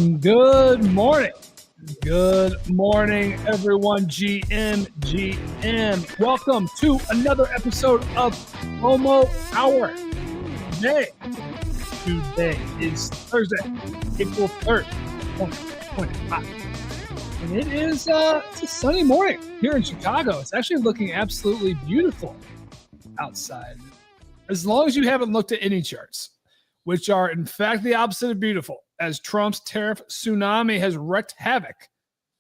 Good morning. Good morning, everyone. GM. Welcome to another episode of FOMO HOUR. Today is Thursday, April 3rd, 2025. And it is it's a sunny morning here in Chicago. It's actually looking absolutely beautiful outside. As long as you haven't looked at any charts, which are in fact the opposite of beautiful, as Trump's tariff tsunami has wreaked havoc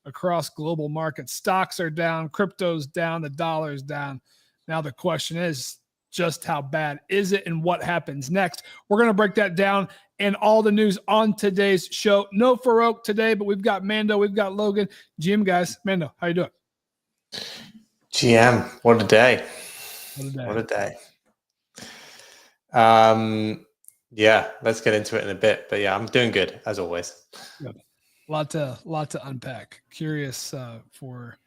across global markets. Stocks are down, crypto's down, the dollar's down. Now the question is, just how bad is it and what happens next? We're going to break that down and all the news on today's show. No Farokh today, but we've got Mando, we've got Logan. GM guys, Mando, how you doing? GM, what a day. What a day. Yeah, let's get into it in a bit. But yeah, I'm doing good as always. Good. Lot to unpack. Curious for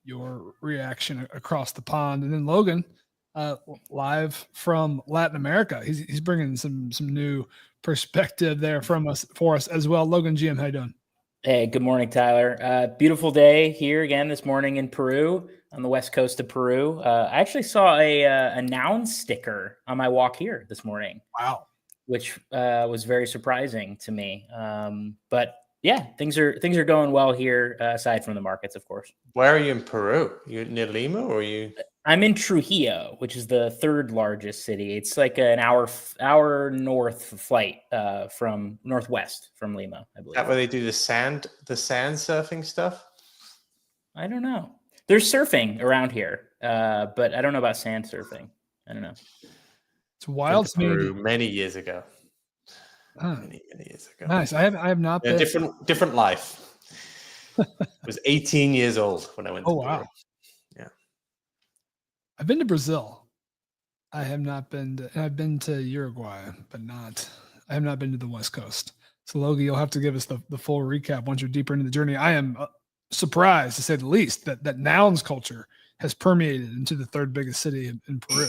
your reaction across the pond, and then Logan, live from Latin America. He's bringing some new perspective there for us as well. Logan, GM, how you doing? Hey, good morning, Tyler. Beautiful day here again this morning in Peru, on the west coast of Peru. I actually saw a noun sticker on my walk here this morning. Wow. Which was very surprising to me. But yeah, things are going well here, aside from the markets, of course. Where are you in Peru? You near Lima, or are you? I'm in Trujillo, which is the third largest city. It's like an hour north flight from northwest from Lima, I believe. Is that where they do the sand surfing stuff? I don't know. There's surfing around here, but I don't know about sand surfing. I don't know. It's wild to me. Many years ago. Many years ago. Nice. I have not been. Different life. I was 18 years old when I went to Peru. Wow. Yeah. I've been to Brazil. I have not been I've been to Uruguay, but I have not been to the West Coast. So Logie, you'll have to give us the full recap once you're deeper into the journey. I am surprised, to say the least, that nouns culture has permeated into the third biggest city in Peru.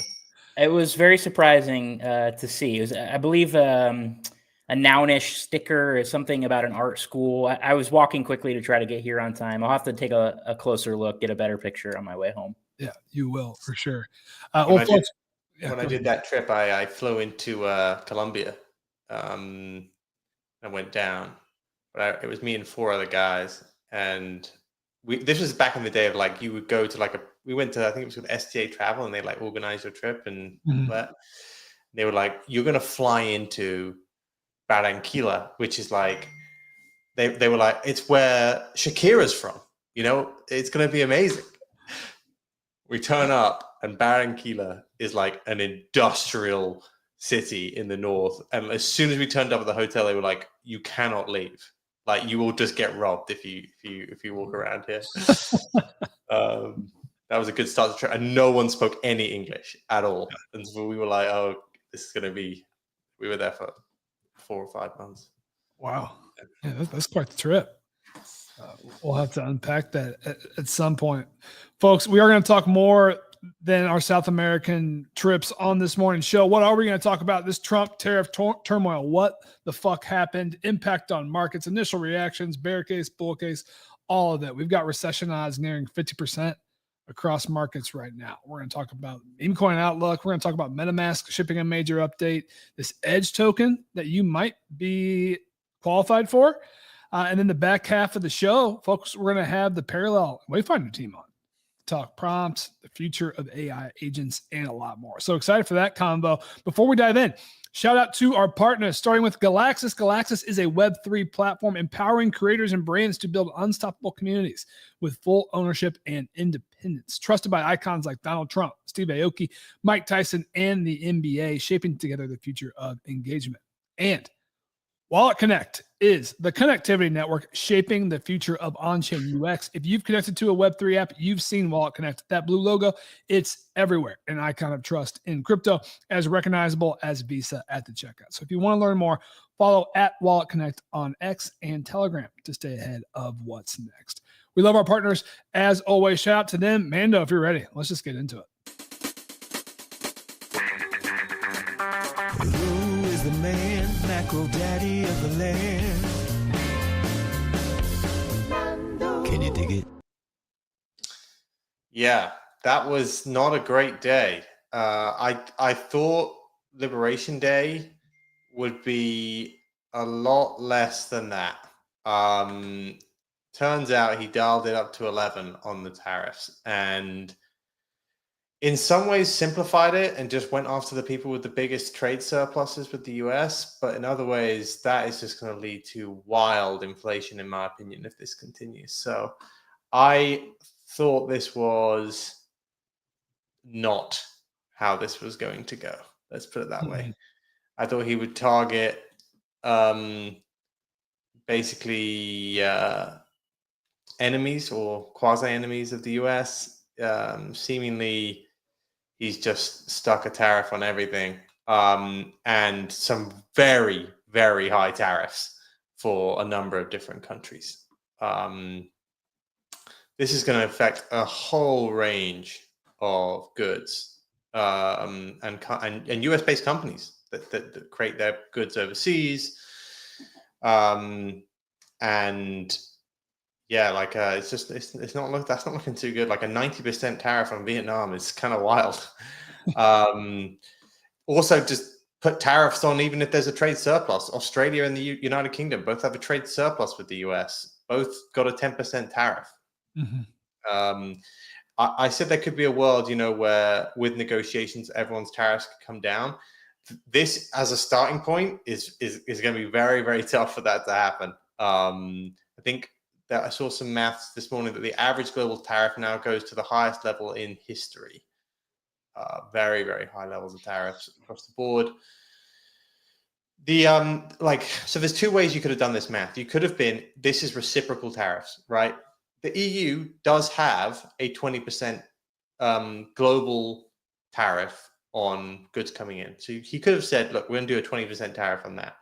It was very surprising to see. It was, I believe, a nounish sticker or something about an art school. I was walking quickly to try to get here on time. I'll have to take a closer look, get a better picture on my way home. Yeah, you will, for sure. When I did that trip, I flew into Colombia. I went down. But it was me and four other guys. And this was back in the day of like, you would go to we went to, I think it was with STA Travel, and they like organize your trip and that. They were like, you're going to fly into Barranquilla, which is like, they were like, it's where Shakira's from, it's going to be amazing. We turn up and Barranquilla is like an industrial city in the north. And as soon as we turned up at the hotel, they were like, you cannot leave. Like, you will just get robbed if you walk around here. That was a good start to the trip, and no one spoke any English at all. And so we were like, "Oh, this is going to be." We were there for 4 or 5 months. Wow, yeah, that's quite the trip. We'll have to unpack that at some point, folks. We are going to talk more than our South American trips on this morning's show. What are we going to talk about? This Trump tariff turmoil. What the fuck happened? Impact on markets, initial reactions, bear case, bull case, all of that. We've got recession odds nearing 50% across markets right now. We're going to talk about meme coin outlook. We're going to talk about MetaMask shipping a major update, this Edge token that you might be qualified for. And then the back half of the show, folks, we're going to have the Parallel Wayfinder team on. Talk prompts, the future of AI agents, and a lot more. So excited for that combo. Before we dive in, shout out to our partners, starting with Galaxis. Galaxis is a Web3 platform empowering creators and brands to build unstoppable communities with full ownership and independence. Trusted by icons like Donald Trump, Steve Aoki, Mike Tyson, and the NBA, shaping together the future of engagement. And Wallet Connect is the connectivity network shaping the future of on-chain UX. If you've connected to a Web3 app, you've seen Wallet Connect. That blue logo, it's everywhere. An icon of trust in crypto, as recognizable as Visa at the checkout. So if you want to learn more, follow at Wallet Connect on X and Telegram to stay ahead of what's next. We love our partners. As always, shout out to them. Mando, if you're ready, let's just get into it. Who is the man, macro daddy of the land? Dig it? Yeah, that was not a great day. I thought Liberation Day would be a lot less than that. Turns out he dialed it up to 11 on the tariffs, and in some ways simplified it and just went after the people with the biggest trade surpluses with the US. But in other ways, that is just going to lead to wild inflation, in my opinion, if this continues. So I thought this was not how this was going to go. Let's put it that way. I thought he would target basically enemies or quasi-enemies of the US. Seemingly, he's just stuck a tariff on everything, and some very, very high tariffs for a number of different countries. This is going to affect a whole range of goods and US-based companies that create their goods overseas. And yeah, like it's not that's not looking too good. Like a 90% tariff on Vietnam is kind of wild. Also, just put tariffs on even if there's a trade surplus. Australia and the United Kingdom both have a trade surplus with the US. Both got a 10% tariff. I said there could be a world, where with negotiations, everyone's tariffs could come down. This, as a starting point, is going to be very, very tough for that to happen. I think that I saw some maths this morning that the average global tariff now goes to the highest level in history. Very, very high levels of tariffs across the board. So there's two ways you could have done this math. You could have been, this is reciprocal tariffs, right? The EU does have a 20% global tariff on goods coming in. So he could have said, look, we're going to do a 20% tariff on that.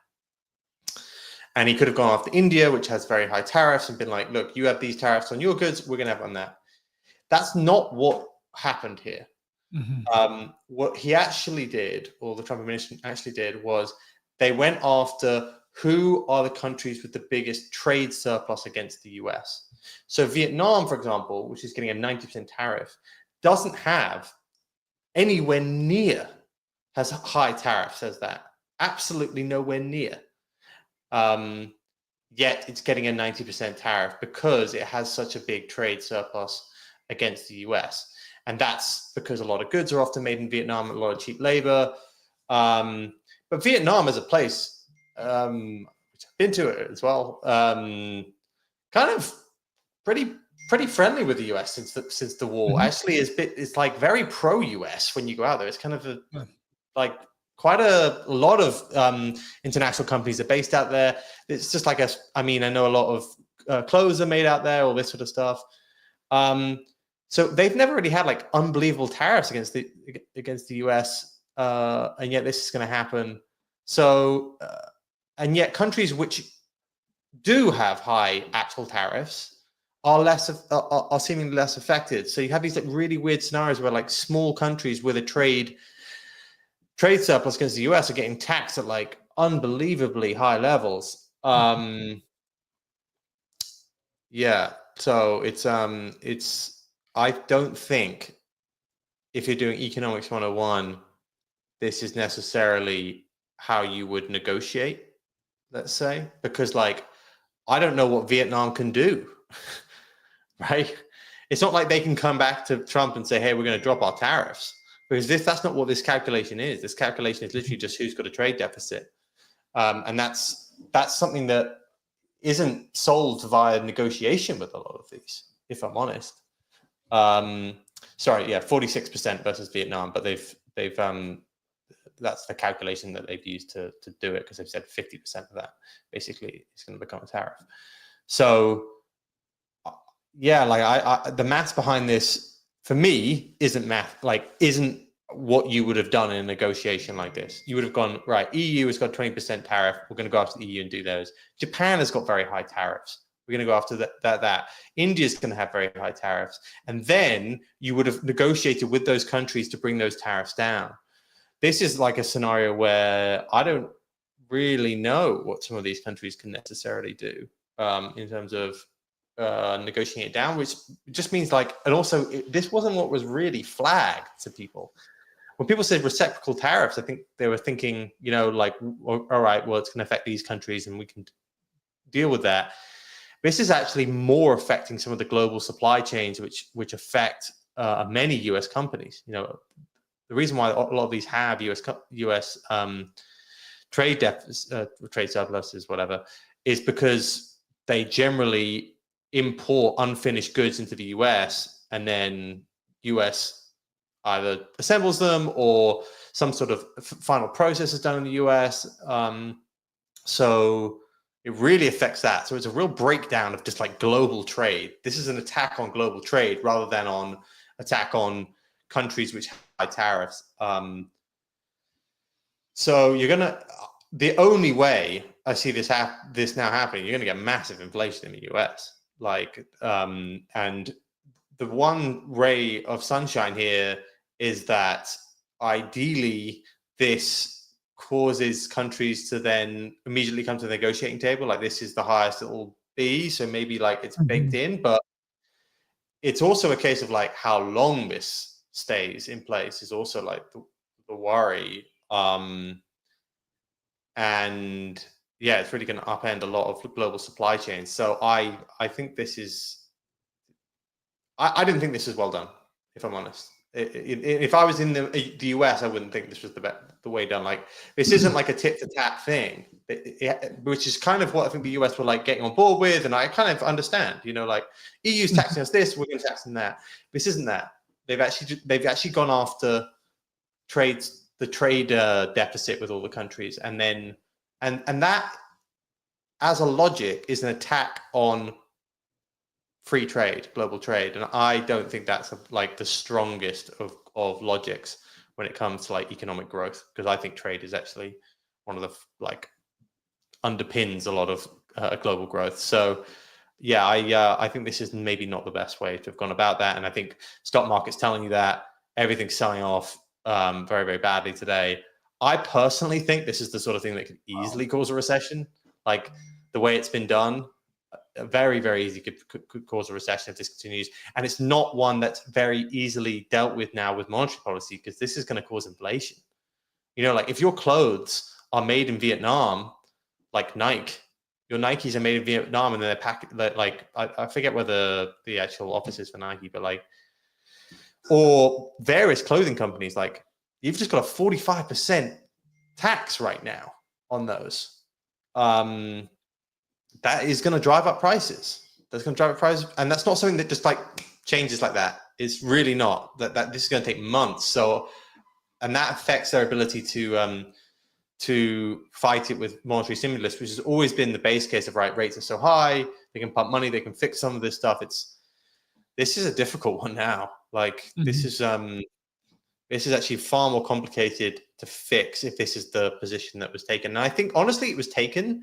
And he could have gone after India, which has very high tariffs, and been like, look, you have these tariffs on your goods, we're going to have on that. That's not what happened here. What he actually did, or the Trump administration actually did, was they went after who are the countries with the biggest trade surplus against the US. So Vietnam, for example, which is getting a 90% tariff, doesn't have anywhere near as high tariffs as that. Absolutely nowhere near. Yet it's getting a 90% tariff because it has such a big trade surplus against the US. And that's because a lot of goods are often made in Vietnam, a lot of cheap labor. But Vietnam as a place, which I've been to it as well, kind of pretty friendly with the US since the war. Actually, it's like very pro-US when you go out there. It's kind of like quite a lot of international companies are based out there. It's just like I know a lot of clothes are made out there, all this sort of stuff. So they've never really had like unbelievable tariffs against the US, and yet this is going to happen. So, and yet countries which do have high actual tariffs are seemingly less affected. So you have these like really weird scenarios where like small countries with a trade surplus against the US are getting taxed at like unbelievably high levels. Yeah, so it's I don't think if you're doing economics 101, this is necessarily how you would negotiate, let's say, because like I don't know what Vietnam can do. Right? It's not like they can come back to Trump and say, hey, we're going to drop our tariffs, because that's not what this calculation is. This calculation is literally just who's got a trade deficit. And that's something that isn't solved via negotiation with a lot of these, if I'm honest. 46% versus Vietnam, but they've that's the calculation that they've used to do it, because they've said 50% of that basically is going to become a tariff. So yeah, like the maths behind this for me isn't what you would have done in a negotiation like this. You would have gone, right, EU has got 20% tariff. We're going to go after the EU and do those. Japan has got very high tariffs. We're going to go after that. India's going to have very high tariffs. And then you would have negotiated with those countries to bring those tariffs down. This is like a scenario where I don't really know what some of these countries can necessarily do in terms of negotiating it down, which just means like, and also this wasn't what was really flagged to people. When people said reciprocal tariffs, I think they were thinking, you know, like, all right, well, it's going to affect these countries and we can deal with that. This is actually more affecting some of the global supply chains, which affect many US companies. You know, the reason why a lot of these have US trade surpluses, whatever, is because they generally import unfinished goods into the US, and then US either assembles them or some sort of final process is done in the US. So it really affects that. So it's a real breakdown of just like global trade. This is an attack on global trade rather than on attack on countries which have high tariffs. So the only way I see this now happening, you're going to get massive inflation in the US. Like, and the one ray of sunshine here is that ideally this causes countries to then immediately come to the negotiating table. Like, this is the highest it will be. So maybe like it's baked in, but it's also a case of like how long this stays in place is also like the worry. And yeah, it's really going to upend a lot of global supply chains. So I think this is, I didn't think this was well done, if I'm honest. If I was in the US, I wouldn't think this was the way done. Like, this isn't like a tit for tat thing, which is kind of what I think the US were like getting on board with. And I kind of understand, you know, like EU's taxing us this, we're going to tax them that. This isn't that. They've actually gone after the trade deficit with all the countries, and then and that as a logic is an attack on free trade, global trade, and I don't think that's like the strongest of logics when it comes to like economic growth, because I think trade is actually one of the like underpins a lot of global growth. So yeah, I think this is maybe not the best way to have gone about that, and I think stock market's telling you that everything's selling off very, very badly today. I personally think this is the sort of thing that could easily cause a recession. Like, the way it's been done, very, very easy could cause a recession if this continues. And it's not one that's very easily dealt with now with monetary policy, because this is going to cause inflation. You know, like if your clothes are made in Vietnam, like Nike, your Nikes are made in Vietnam, and then they're packed, like, I forget where the actual office is for Nike, but like, or various clothing companies, like you've just got a 45% tax right now on those. That is going to drive up prices. That's going to drive up prices. And that's not something that just like changes like that. It's really not. That this is going to take months. So, and that affects their ability to fight it with monetary stimulus, which has always been the base case of, right, rates are so high, they can pump money, they can fix some of this stuff. This is a difficult one now. Like, this is actually far more complicated to fix if this is the position that was taken. And I think honestly it was taken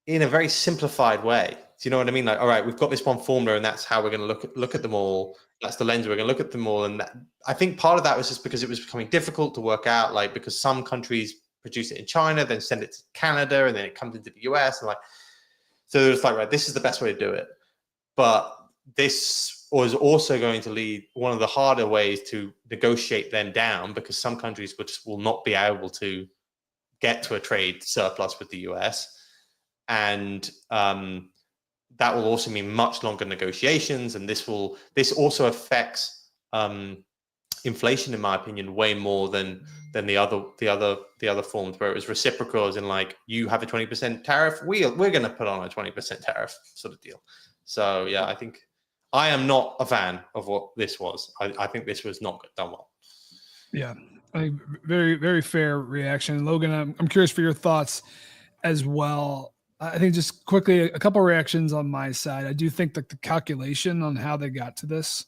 in a very simplified way. Do you know what I mean? Like, all right, we've got this one formula, and that's how we're going to look at them all. That's the lens we're going to look at them all. And that, I think part of that was just because it was becoming difficult to work out, like, because some countries produce it in China, then send it to Canada, and then it comes into the US, and like, so it's like, right, this is the best way to do it. But this was also going to lead one of the harder ways to negotiate them down, because some countries will not be able to get to a trade surplus with the US. And that will also mean much longer negotiations, and this also affects inflation, in my opinion, way more than the other forms, where it was reciprocal, as in like, you have a 20% tariff, we're going to put on a 20% tariff sort of deal. So yeah, I think I am not a fan of what this was. I think this was not done well. Yeah, very, very fair reaction. Logan, I'm curious for your thoughts as well. I think just quickly, a couple of reactions on my side. I do think that the calculation on how they got to this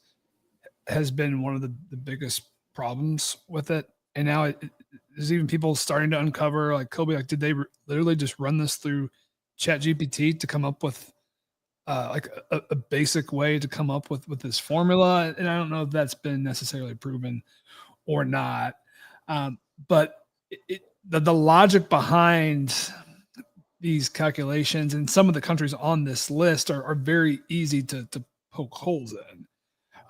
has been one of the biggest problems with it. And now there's even people starting to uncover, like, Kobe, like, did they literally just run this through ChatGPT to come up with like a basic way to come up with this formula? And I don't know if that's been necessarily proven or not. But the logic behind these calculations, and some of the countries on this list are very easy to poke holes in,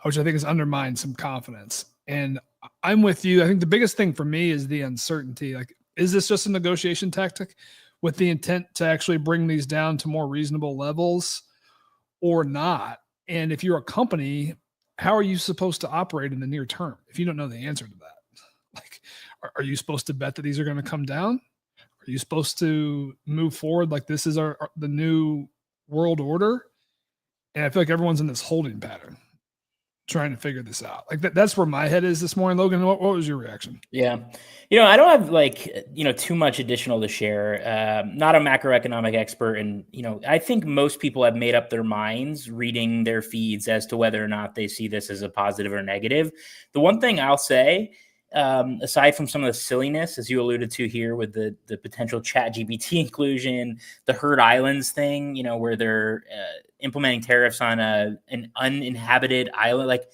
which I think has undermined some confidence. And I'm with you. I think the biggest thing for me is the uncertainty. Like, is this just a negotiation tactic with the intent to actually bring these down to more reasonable levels or not? And if you're a company, how are you supposed to operate in the near term if you don't know the answer to that? Like, are you supposed to bet that these are going to come down? Are you supposed to move forward like this is the new world order? And I feel like everyone's in this holding pattern, trying to figure this out. Like that's where my head is this morning. Logan, what was your reaction? Yeah. I don't have like, too much additional to share. Not a macroeconomic expert. And, I think most people have made up their minds reading their feeds as to whether or not they see this as a positive or negative. The one thing I'll say, aside from some of the silliness, as you alluded to here with the potential ChatGPT inclusion, the Herd Islands thing, where they're implementing tariffs on an uninhabited island, like,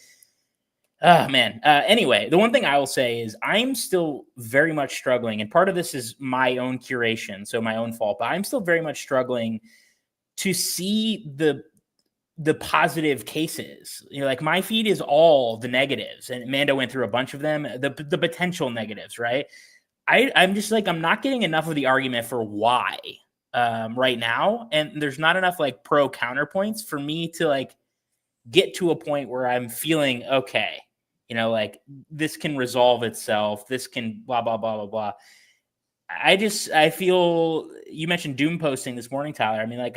oh man. Anyway, the one thing I will say is I'm still very much struggling, and part of this is my own curation, so my own fault, but I'm still very much struggling to see the positive cases. Like my feed is all the negatives, and Mando went through a bunch of them, the potential negatives, right? I'm just like, I'm not getting enough of the argument for why right now. And there's not enough like pro counterpoints for me to like get to a point where I'm feeling, okay, like this can resolve itself. This can blah, blah, blah, blah, blah. I feel, you mentioned doom posting this morning, Tyler. I mean, like,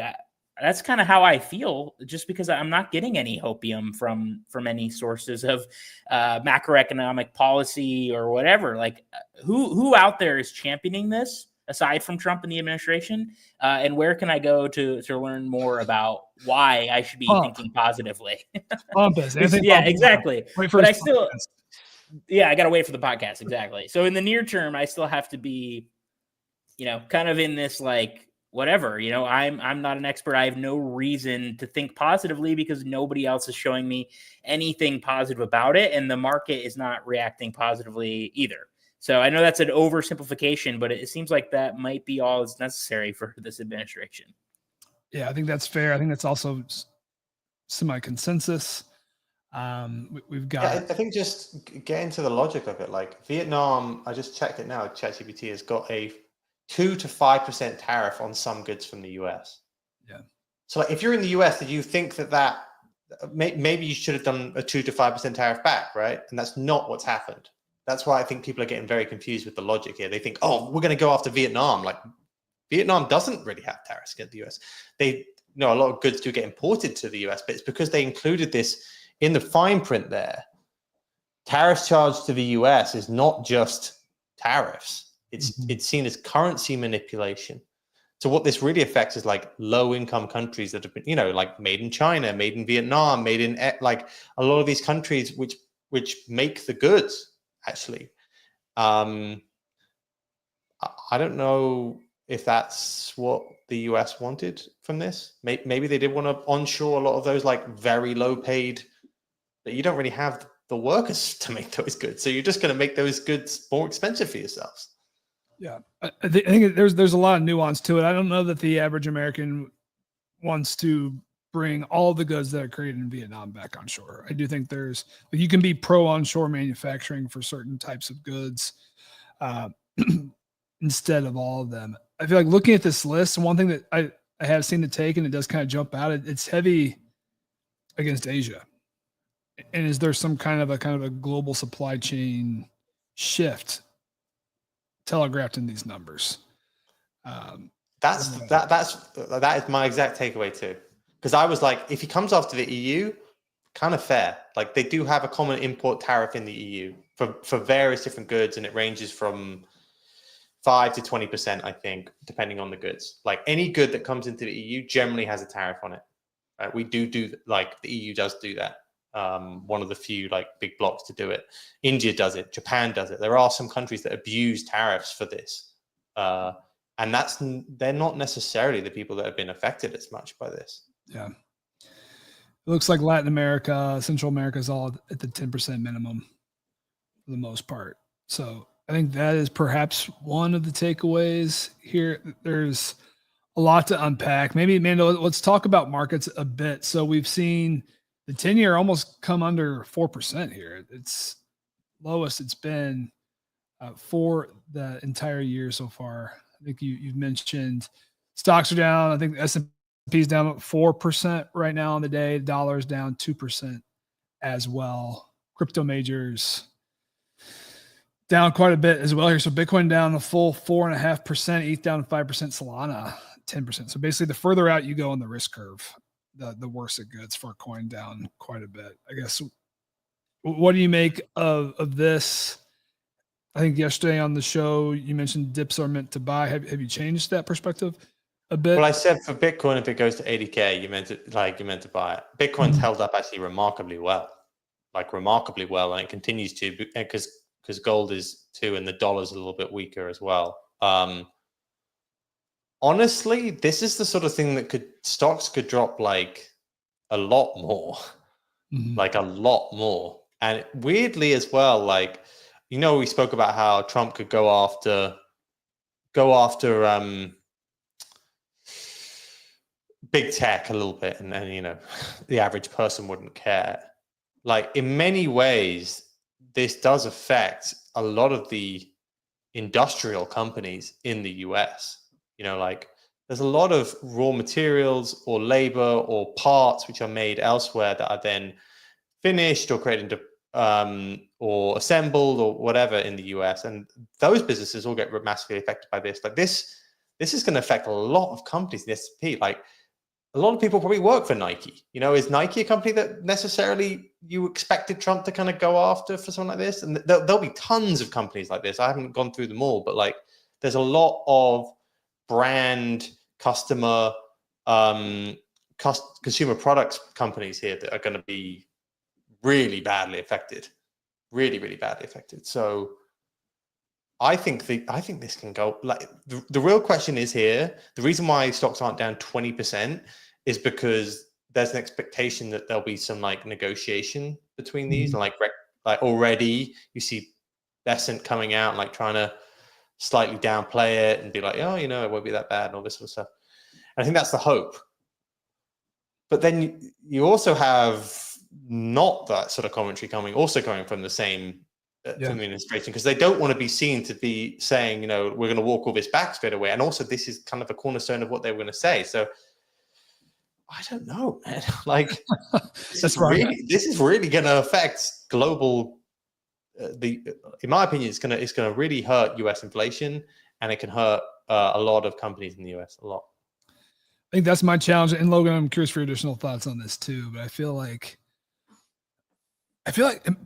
that's kind of how I feel, just because I'm not getting any hopium from any sources of macroeconomic policy or whatever. Like, who out there is championing this aside from Trump and the administration? And where can I go to learn more about why I should be thinking positively? Yeah, exactly. But I still, I got to wait for the podcast. Exactly. So in the near term, I still have to be, kind of in this like, whatever, I'm not an expert. I have no reason to think positively because nobody else is showing me anything positive about it. And the market is not reacting positively either. So I know that's an oversimplification, but it seems like that might be all that's necessary for this administration. Yeah, I think that's fair. I think that's also semi-consensus. We've got... Yeah, I think just get into the logic of it. Like Vietnam, I just checked it now. ChatGPT has got a 2 to 5% tariff on some goods from the US. Yeah. So like, if you're in the US, did you think that maybe you should have done a 2 to 5% tariff back, right? And that's not what's happened. That's why I think people are getting very confused with the logic here. They think, oh, we're going to go after Vietnam. Like Vietnam doesn't really have tariffs against the US. A lot of goods do get imported to the US, but it's because they included this in the fine print there. Tariffs charged to the US is not just tariffs. It's seen as currency manipulation. So what this really affects is like low-income countries that have been, like made in China, made in Vietnam, made in like a lot of these countries which make the goods actually. I don't know if that's what the US wanted from this. Maybe they did want to onshore a lot of those like very low-paid, but you don't really have the workers to make those goods. So you're just going to make those goods more expensive for yourselves. Yeah, I think there's a lot of nuance to it. I don't know that the average American wants to bring all the goods that are created in Vietnam back on shore. I do think you can be pro onshore manufacturing for certain types of goods instead of all of them. I feel like looking at this list, and one thing that I have seen to take, and it does kind of jump out, it's heavy against Asia. And is there some kind of a global supply chain shift telegraphed in these numbers? That is my exact takeaway too. Because I was like, if he comes after the EU, kind of fair. Like they do have a common import tariff in the EU for various different goods, and it ranges from 5 to 20%, I think, depending on the goods. Like any good that comes into the EU generally has a tariff on it. Right? We do like the EU does do that. One of the few like big blocks to do it. India does it. Japan does it. There are some countries that abuse tariffs for this. And they're not necessarily the people that have been affected as much by this. Yeah. It looks like Latin America, Central America is all at the 10% minimum for the most part. So I think that is perhaps one of the takeaways here. There's a lot to unpack. Maybe, Mando, let's talk about markets a bit. So we've seen the 10-year almost come under 4% here. It's lowest it's been for the entire year so far. I think you've mentioned stocks are down. I think the S&P is down 4% right now on the day. Dollar's down 2% as well. Crypto majors down quite a bit as well here. So Bitcoin down the full 4.5%, ETH down 5%, Solana 10%. So basically, the further out you go on the risk curve, the worse it gets for a coin, down quite a bit. I guess, what do you make of this? I think yesterday on the show you mentioned dips are meant to buy. Have you changed that perspective a bit? Well, I said for Bitcoin, if it goes to 80K, you meant to buy it. Bitcoin's held up actually remarkably well, and it continues to, because gold is too, and the dollar's a little bit weaker as well. Honestly, this is the sort of thing that stocks could drop like a lot more, like a lot more. And weirdly as well, like, we spoke about how Trump could go after big tech a little bit, and then, the average person wouldn't care. Like, in many ways, this does affect a lot of the industrial companies in the US. Like, there's a lot of raw materials or labor or parts which are made elsewhere that are then finished or created into or assembled or whatever in the US, and those businesses all get massively affected by this. Like, this is going to affect a lot of companies in the S&P. Like, a lot of people probably work for Nike. Is Nike a company that necessarily you expected Trump to kind of go after for something like this? And there'll be tons of companies like this. I haven't gone through them all, but like, there's a lot of brand, customer, consumer products companies here that are going to be really badly affected, really, really badly affected. So I think this can go, like, the real question is here. The reason why stocks aren't down 20% is because there's an expectation that there'll be some like negotiation between these. And like already you see Besant coming out and like trying to slightly downplay it and be like, oh, it won't be that bad and all this sort of stuff. And I think that's the hope. But then you also have not that sort of commentary coming from the same from the administration, because they don't want to be seen to be saying, we're going to walk all this back straight away. And also, this is kind of a cornerstone of what they were going to say. So I don't know, man. Like, this is really going to affect global. In my opinion, it's going to really hurt U.S. inflation, and it can hurt a lot of companies in the U.S. a lot. I think that's my challenge. And Logan, I'm curious for your additional thoughts on this too. But I feel like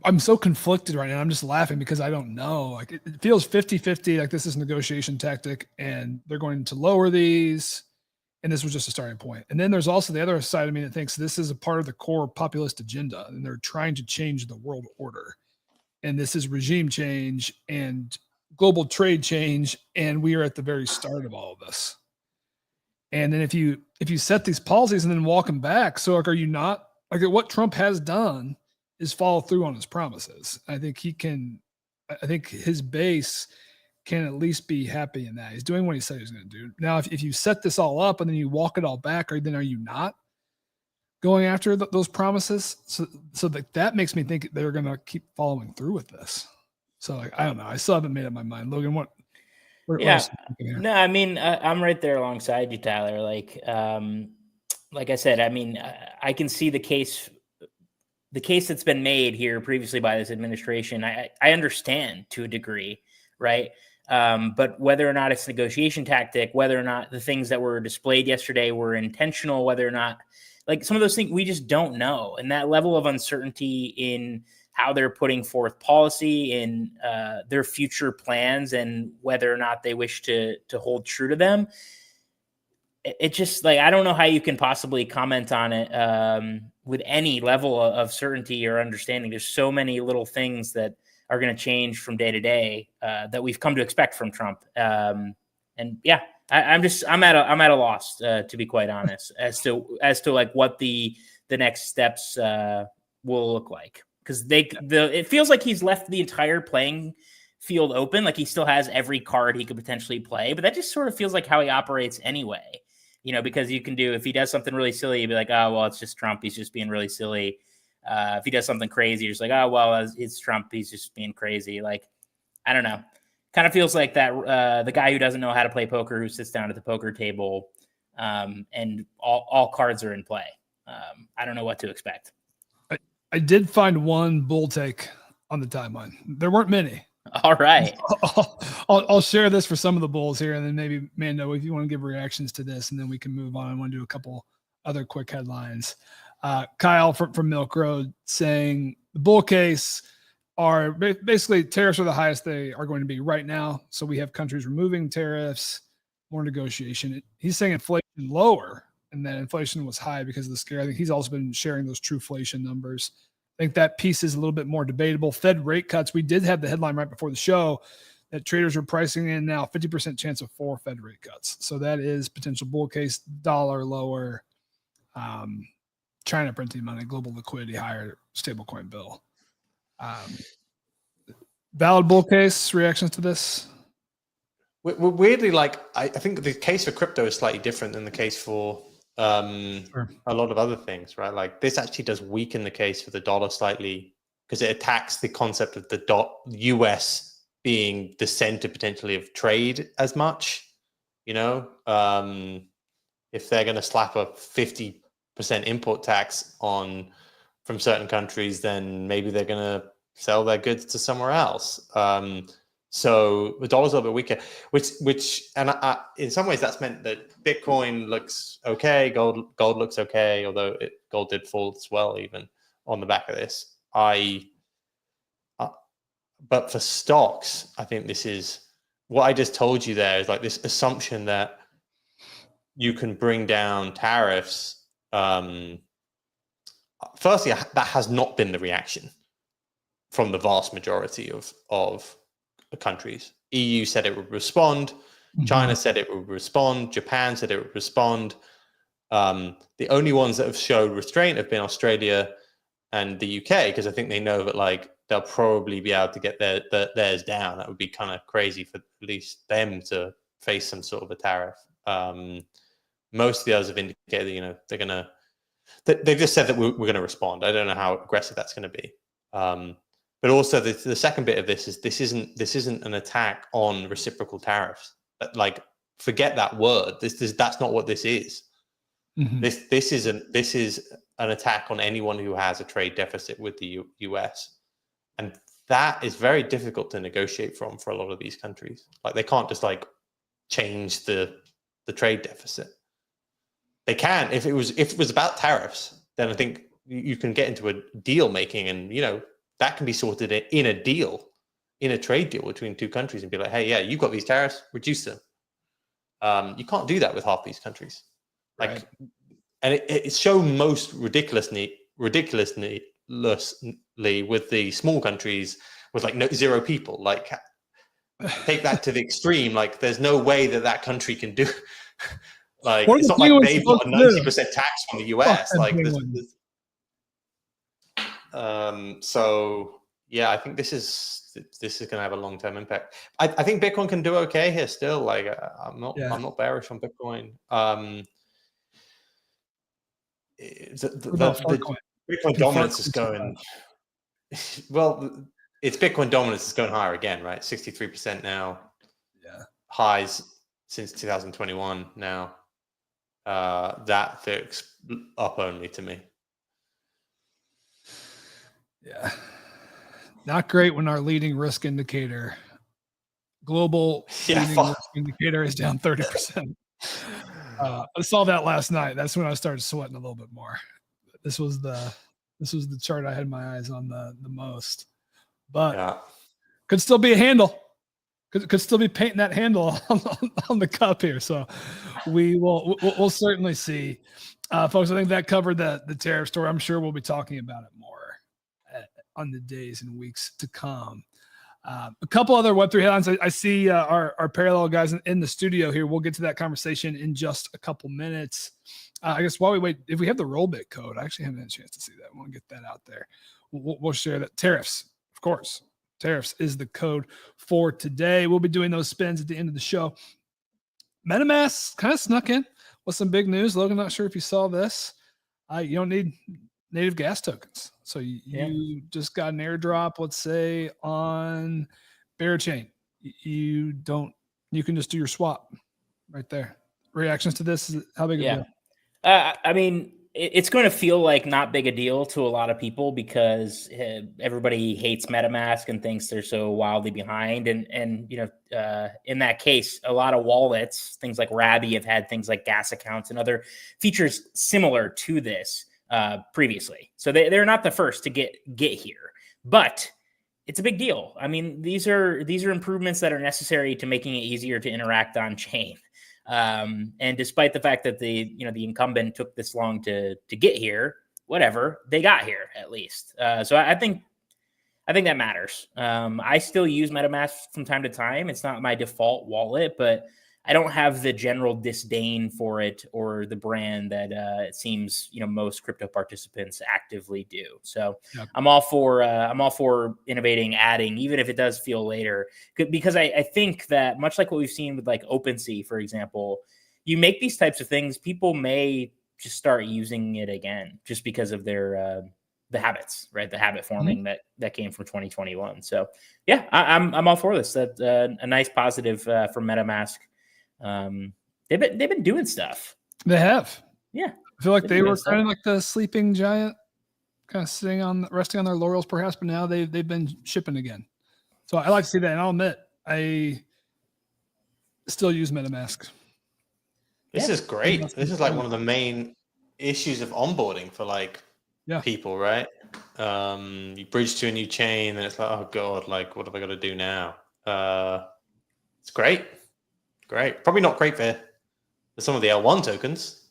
I'm so conflicted right now. I'm just laughing because I don't know. Like, it feels 50-50, like this is a negotiation tactic and they're going to lower these. And this was just a starting point. And then there's also the other side of me that thinks this is a part of the core populist agenda, and they're trying to change the world order. And this is regime change and global trade change. And we are at the very start of all of this. And then if you set these policies and then walk them back, so like, are you not, like, what Trump has done is follow through on his promises. I think his base can at least be happy in that. He's doing what he said he was going to do. Now, if you set this all up and then you walk it all back, are you not going after those promises? So that makes me think they're going to keep following through with this. So like, I don't know. I still haven't made up my mind. Logan, what no, I mean, I'm right there alongside you, Tyler. Like I said, I mean, I can see the case that's been made here previously by this administration. I understand to a degree, right? But whether or not it's a negotiation tactic, whether or not the things that were displayed yesterday were intentional, whether or not, like, some of those things we just don't know. And that level of uncertainty in how they're putting forth policy, in their future plans, and whether or not they wish to hold true to them, it just, like, I don't know how you can possibly comment on it with any level of certainty or understanding. There's so many little things that are going to change from day to day that we've come to expect from Trump. And yeah, I'm at a loss, to be quite honest, as to like what the next steps will look like. Because it feels like he's left the entire playing field open. Like, he still has every card he could potentially play, but that just sort of feels like how he operates anyway. because you can do, if he does something really silly, you'd be like, oh, well, it's just Trump. He's just being really silly. If he does something crazy, you're just like, oh, well, it's Trump. He's just being crazy. Like, I don't know. Kind of feels like that the guy who doesn't know how to play poker, who sits down at the poker table, and all cards are in play. I don't know what to expect. I did find one bull take on the timeline. There weren't many. All right. I'll share this for some of the bulls here, and then maybe Mando, if you want to give reactions to this, and then we can move on. I want to do a couple other quick headlines. Kyle from Milk Road saying the bull case are basically tariffs are the highest they are going to be right now. So we have countries removing tariffs, more negotiation. He's saying inflation lower, and that inflation was high because of the scare. I think he's also been sharing those trueflation numbers. I think that piece is a little bit more debatable. Fed rate cuts. We did have the headline right before the show that traders are pricing in now 50% chance of 4 Fed rate cuts. So that is potential bull case, dollar lower, China printing money, global liquidity higher, stablecoin bill. Valid bull case, reactions to this? Weirdly, I think the case for crypto is slightly different than the case for Sure. a lot of other things, right? Like this actually does weaken the case for the dollar slightly because it attacks the concept of the US being the center potentially of trade as much. If they're going to slap a 50% import tax on from certain countries, then maybe they're going to sell their goods to somewhere else. So the dollar's a little bit weaker, which in some ways that's meant that Bitcoin looks okay, gold looks okay, although gold did fall as well even on the back of this. But for stocks, I think this is what I just told you there is like this assumption that you can bring down tariffs. Firstly, that has not been the reaction from the vast majority of countries. EU said it would respond. China said it would respond. Japan said it would respond. The only ones that have showed restraint have been Australia and the UK, because I think they know that they'll probably be able to get theirs down. That would be kind of crazy for at least them to face some sort of a tariff. Most of the others have indicated, they're gonna. They've just said that we're going to respond. I don't know how aggressive that's going to be. But also the second bit of this is this isn't an attack on reciprocal tariffs. Forget that word. That's not what this is. Mm-hmm. This is an attack on anyone who has a trade deficit with the US, and that is very difficult to negotiate for a lot of these countries. They can't just change the trade deficit. They can if it was about tariffs. Then I think you can get into a deal making, and that can be sorted in a deal, in a trade deal between two countries, and be like, hey, yeah, you've got these tariffs, reduce them. You can't do that with half these countries. Right. And it's shown most ridiculously with the small countries with zero people. Take that to the extreme. There's no way that country can do. It's not like they've got a 90% tax from the US. So yeah, I think this is going to have a long-term impact. I think Bitcoin can do okay here still. I'm not bearish on Bitcoin. The Bitcoin dominance is going well. It's Bitcoin dominance is going higher again, right? 63% now. Yeah, highs since 2021 now. That looks up only to me. Yeah, not great when our leading risk indicator, global leading risk indicator, is down 30%. I saw that last night. That's when I started sweating a little bit more. This was the chart I had my eyes on the most, but could still be a handle. Could still be painting that handle on the cup here. So we'll certainly see, folks. I think that covered the tariff story. I'm sure we'll be talking about it more on the days and weeks to come. A couple other Web3 headlines. I see our parallel guys in the studio here. We'll get to that conversation in just a couple minutes. I guess while we wait, if we have the rollback code, I actually haven't had a chance to see that. I want to get that out there. We'll share that. Tariffs, of course. Tariffs is the code for today. We'll be doing those spins at the end of the show. MetaMask kind of snuck in with some big news. Logan, not sure if you saw this. You don't need native gas tokens. So you just got an airdrop, let's say on Berachain. You can just do your swap right there. Reactions to this? How big of a deal? I mean, it's going to feel like not big a deal to a lot of people because everybody hates MetaMask and thinks they're so wildly behind. And in that case, a lot of wallets, things like Rabby, have had things like gas accounts and other features similar to this previously. So they're not the first to get here, but it's a big deal. I mean, these are improvements that are necessary to making it easier to interact on chain. And despite the fact that the incumbent took this long to get here, whatever, they got here at least. So I think that matters. I still use MetaMask from time to time. It's not my default wallet, but I don't have the general disdain for it or the brand that it seems most crypto participants actively do. So yep. I'm all for innovating, adding, even if it does feel later, because I think that much like what we've seen with like OpenSea, for example, you make these types of things, people may just start using it again just because of their the habits, right? The habit forming that came from 2021. So yeah, I'm all for this. That's a nice positive for MetaMask. They've been doing stuff. They have. Yeah. I feel like they were kind of like the sleeping giant, kind of resting on their laurels perhaps, but now they've been shipping again. So I like to see that. And I'll admit, I still use MetaMask. This is great. This is like one of the main issues of onboarding for people, right? You bridge to a new chain and it's like, oh God, like what have I got to do now? It's great. Great. Probably not great for some of the L1 tokens.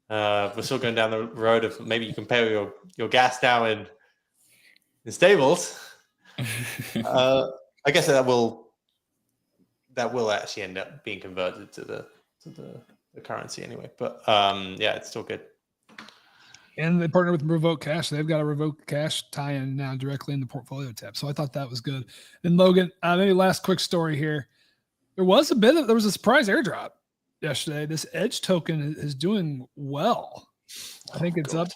We're still going down the road of maybe you can pay your gas now in stables. I guess that will actually end up being converted to the currency anyway. But yeah, it's still good. And they partner with Revoke Cash. They've got a Revoke Cash tie-in now directly in the portfolio tab. So I thought that was good. And Logan, maybe last quick story here. There was a surprise airdrop yesterday. This Edge token is doing well. I think it's up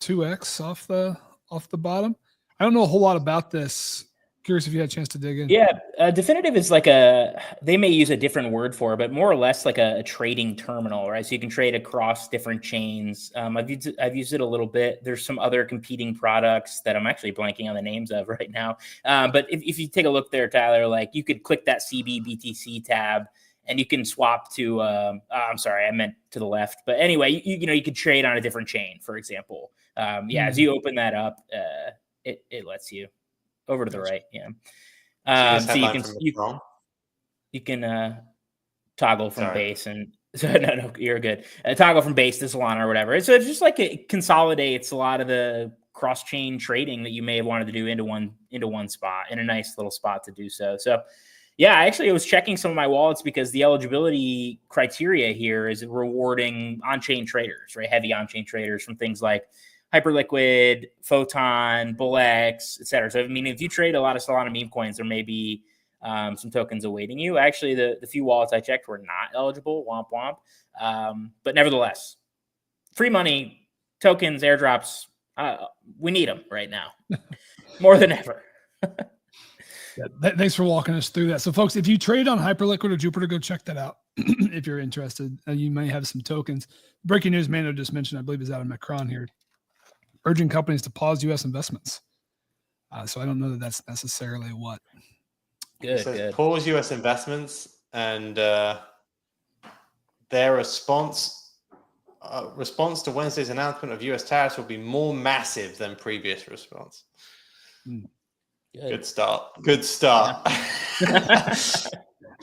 2x off the bottom. I don't know a whole lot about this. Curious if you had a chance to dig in. Yeah, Definitive is like they may use a different word for it, but more or less like a trading terminal, right? So you can trade across different chains. I've used it a little bit. There's some other competing products that I'm actually blanking on the names of right now. But if you take a look there, Tyler, like you could click that CB BTC tab and you can swap to, I'm sorry, I meant to the left. But anyway, you could trade on a different chain, for example. As you open that up, it lets you. Over to the right, yeah. So you can toggle from base and so no, you're good. Toggle from base to Solana or whatever. So it's just like it consolidates a lot of the cross-chain trading that you may have wanted to do into one spot, in a nice little spot to do so. So yeah, actually I was checking some of my wallets because the eligibility criteria here is rewarding on-chain traders, right? Heavy on-chain traders from things like Hyperliquid, Photon, BullX, et cetera. So, I mean, if you trade a lot of Solana meme coins, there may be some tokens awaiting you. Actually, the few wallets I checked were not eligible, womp womp. But nevertheless, free money, tokens, airdrops, we need them right now more than ever. Thanks for walking us through that. So, folks, if you trade on Hyperliquid or Jupiter, go check that out if you're interested. You may have some tokens. Breaking news, Mando just mentioned, I believe, is out of Macron here, urging companies to pause U.S. investments. So I don't know that that's necessarily what. Good. Pause U.S. investments, and their response to Wednesday's announcement of U.S. tariffs will be more massive than previous response. Good start.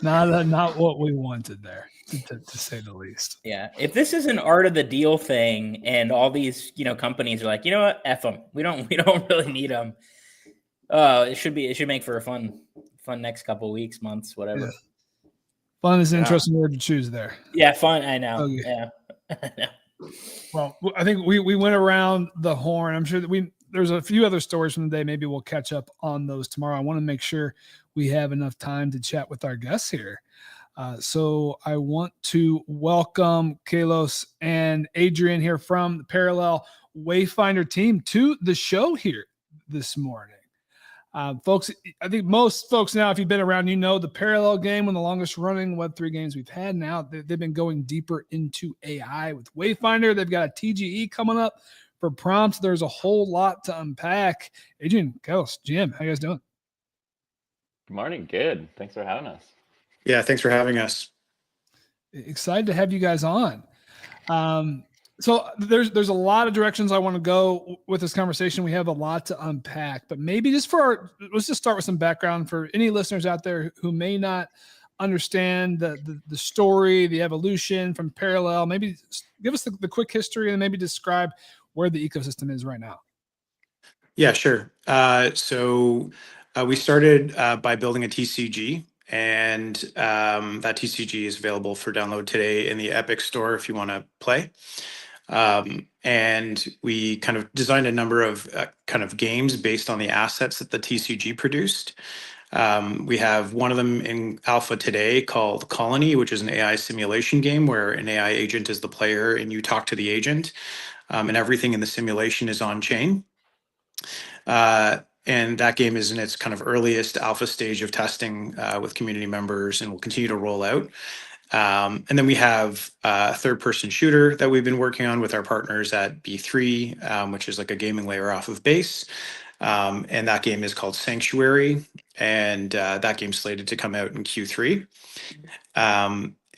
Not what we wanted there, to say the least. Yeah. If this is an art of the deal thing, and all these companies are like, you know what, F them. We don't really need them. It should make for a fun next couple weeks, months, whatever. Yeah. Fun is an interesting word to choose there. Yeah, fun. I know. Okay. Yeah. Well, I think we went around the horn. I'm sure that there's a few other stories from the day. Maybe we'll catch up on those tomorrow. I want to make sure we have enough time to chat with our guests here. So I want to welcome Kalos and Adrian here from the Parallel Wayfinder team to the show here this morning. Folks, I think most folks now, if you've been around, you know the Parallel game, one of the longest running Web3 games we've had now. They've been going deeper into AI with Wayfinder. They've got a TGE coming up for prompts. There's a whole lot to unpack. Adrian, Kalos, Jim, how you guys doing? Good morning. Good. Thanks for having us. Yeah, thanks for having us. Excited to have you guys on. So there's a lot of directions I want to go with this conversation. We have a lot to unpack, but maybe just let's just start with some background for any listeners out there who may not understand the story, the evolution from Parallel. Maybe give us the quick history and maybe describe where the ecosystem is right now. Yeah, sure. So we started by building a TCG, and that TCG is available for download today in the Epic Store if you want to play. And we kind of designed a number of kind of games based on the assets that the TCG produced. We have one of them in alpha today called Colony, which is an AI simulation game where an AI agent is the player and you talk to the agent, and everything in the simulation is on chain. And that game is in its kind of earliest alpha stage of testing with community members and will continue to roll out. And then we have a third-person shooter that we've been working on with our partners at B3, which is like a gaming layer off of Base. And that game is called Sanctuary, and that game's slated to come out in Q3.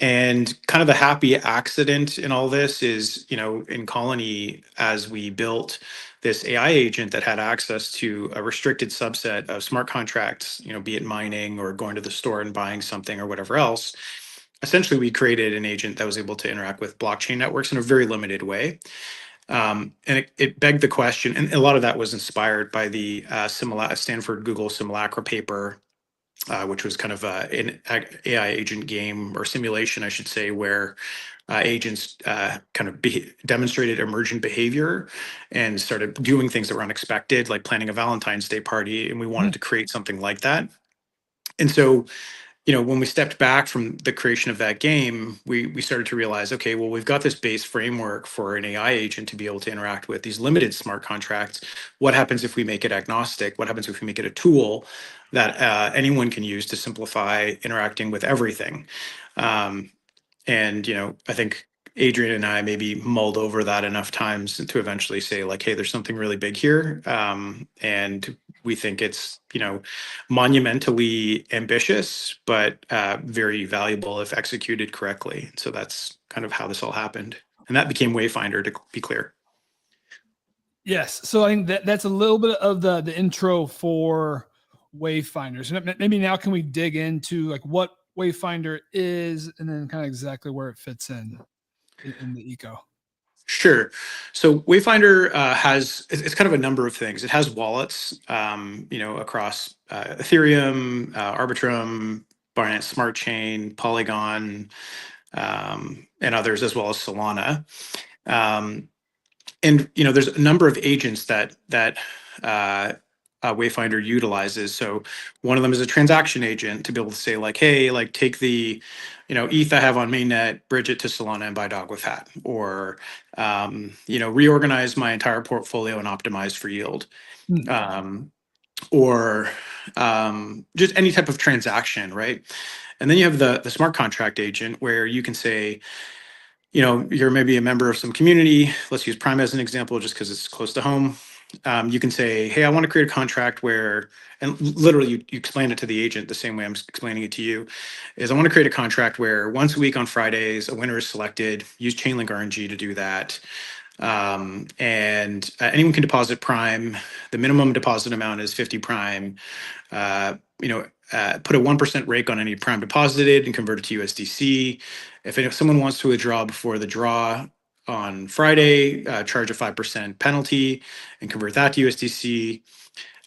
And kind of the happy accident in all this is, in Colony, as we built this AI agent that had access to a restricted subset of smart contracts, be it mining or going to the store and buying something or whatever else. Essentially, we created an agent that was able to interact with blockchain networks in a very limited way. And it begged the question, and a lot of that was inspired by the Stanford Google Simulacra paper, which was kind of an AI agent game or simulation, I should say, where agents kind of demonstrated emergent behavior and started doing things that were unexpected, like planning a Valentine's Day party. And we wanted to create something like that. And so, when we stepped back from the creation of that game, we started to realize, okay, well, we've got this base framework for an AI agent to be able to interact with these limited smart contracts. What happens if we make it agnostic? What happens if we make it a tool that anyone can use to simplify interacting with everything? And, I think Adrian and I maybe mulled over that enough times to eventually say, like, hey, there's something really big here. And we think it's, monumentally ambitious, but very valuable if executed correctly. So that's kind of how this all happened. And that became Wayfinder, to be clear. Yes. So I think that's a little bit of the intro for Wayfinders. And maybe now can we dig into like what Wayfinder is and then kind of exactly where it fits in the eco? Sure. So Wayfinder it's kind of a number of things. It has wallets, across Ethereum, Arbitrum, Binance Smart Chain, Polygon, and others, as well as Solana. And there's a number of agents that Wayfinder utilizes. So one of them is a transaction agent to be able to say, like, hey, like, take the ETH I have on mainnet, bridge it to Solana and buy dog with hat, or reorganize my entire portfolio and optimize for yield, or just any type of transaction, right? And then you have the smart contract agent, where you can say, you're maybe a member of some community. Let's use Prime as an example, just because it's close to home. You can say, hey, I want to create a contract where, and literally you explain it to the agent the same way I'm explaining it to you, is I want to create a contract where once a week on Fridays, a winner is selected, use Chainlink RNG to do that. And anyone can deposit Prime. The minimum deposit amount is 50 Prime. Put a 1% rake on any Prime deposited and convert it to USDC. If someone wants to withdraw before the draw on Friday, charge a 5% penalty and convert that to USDC.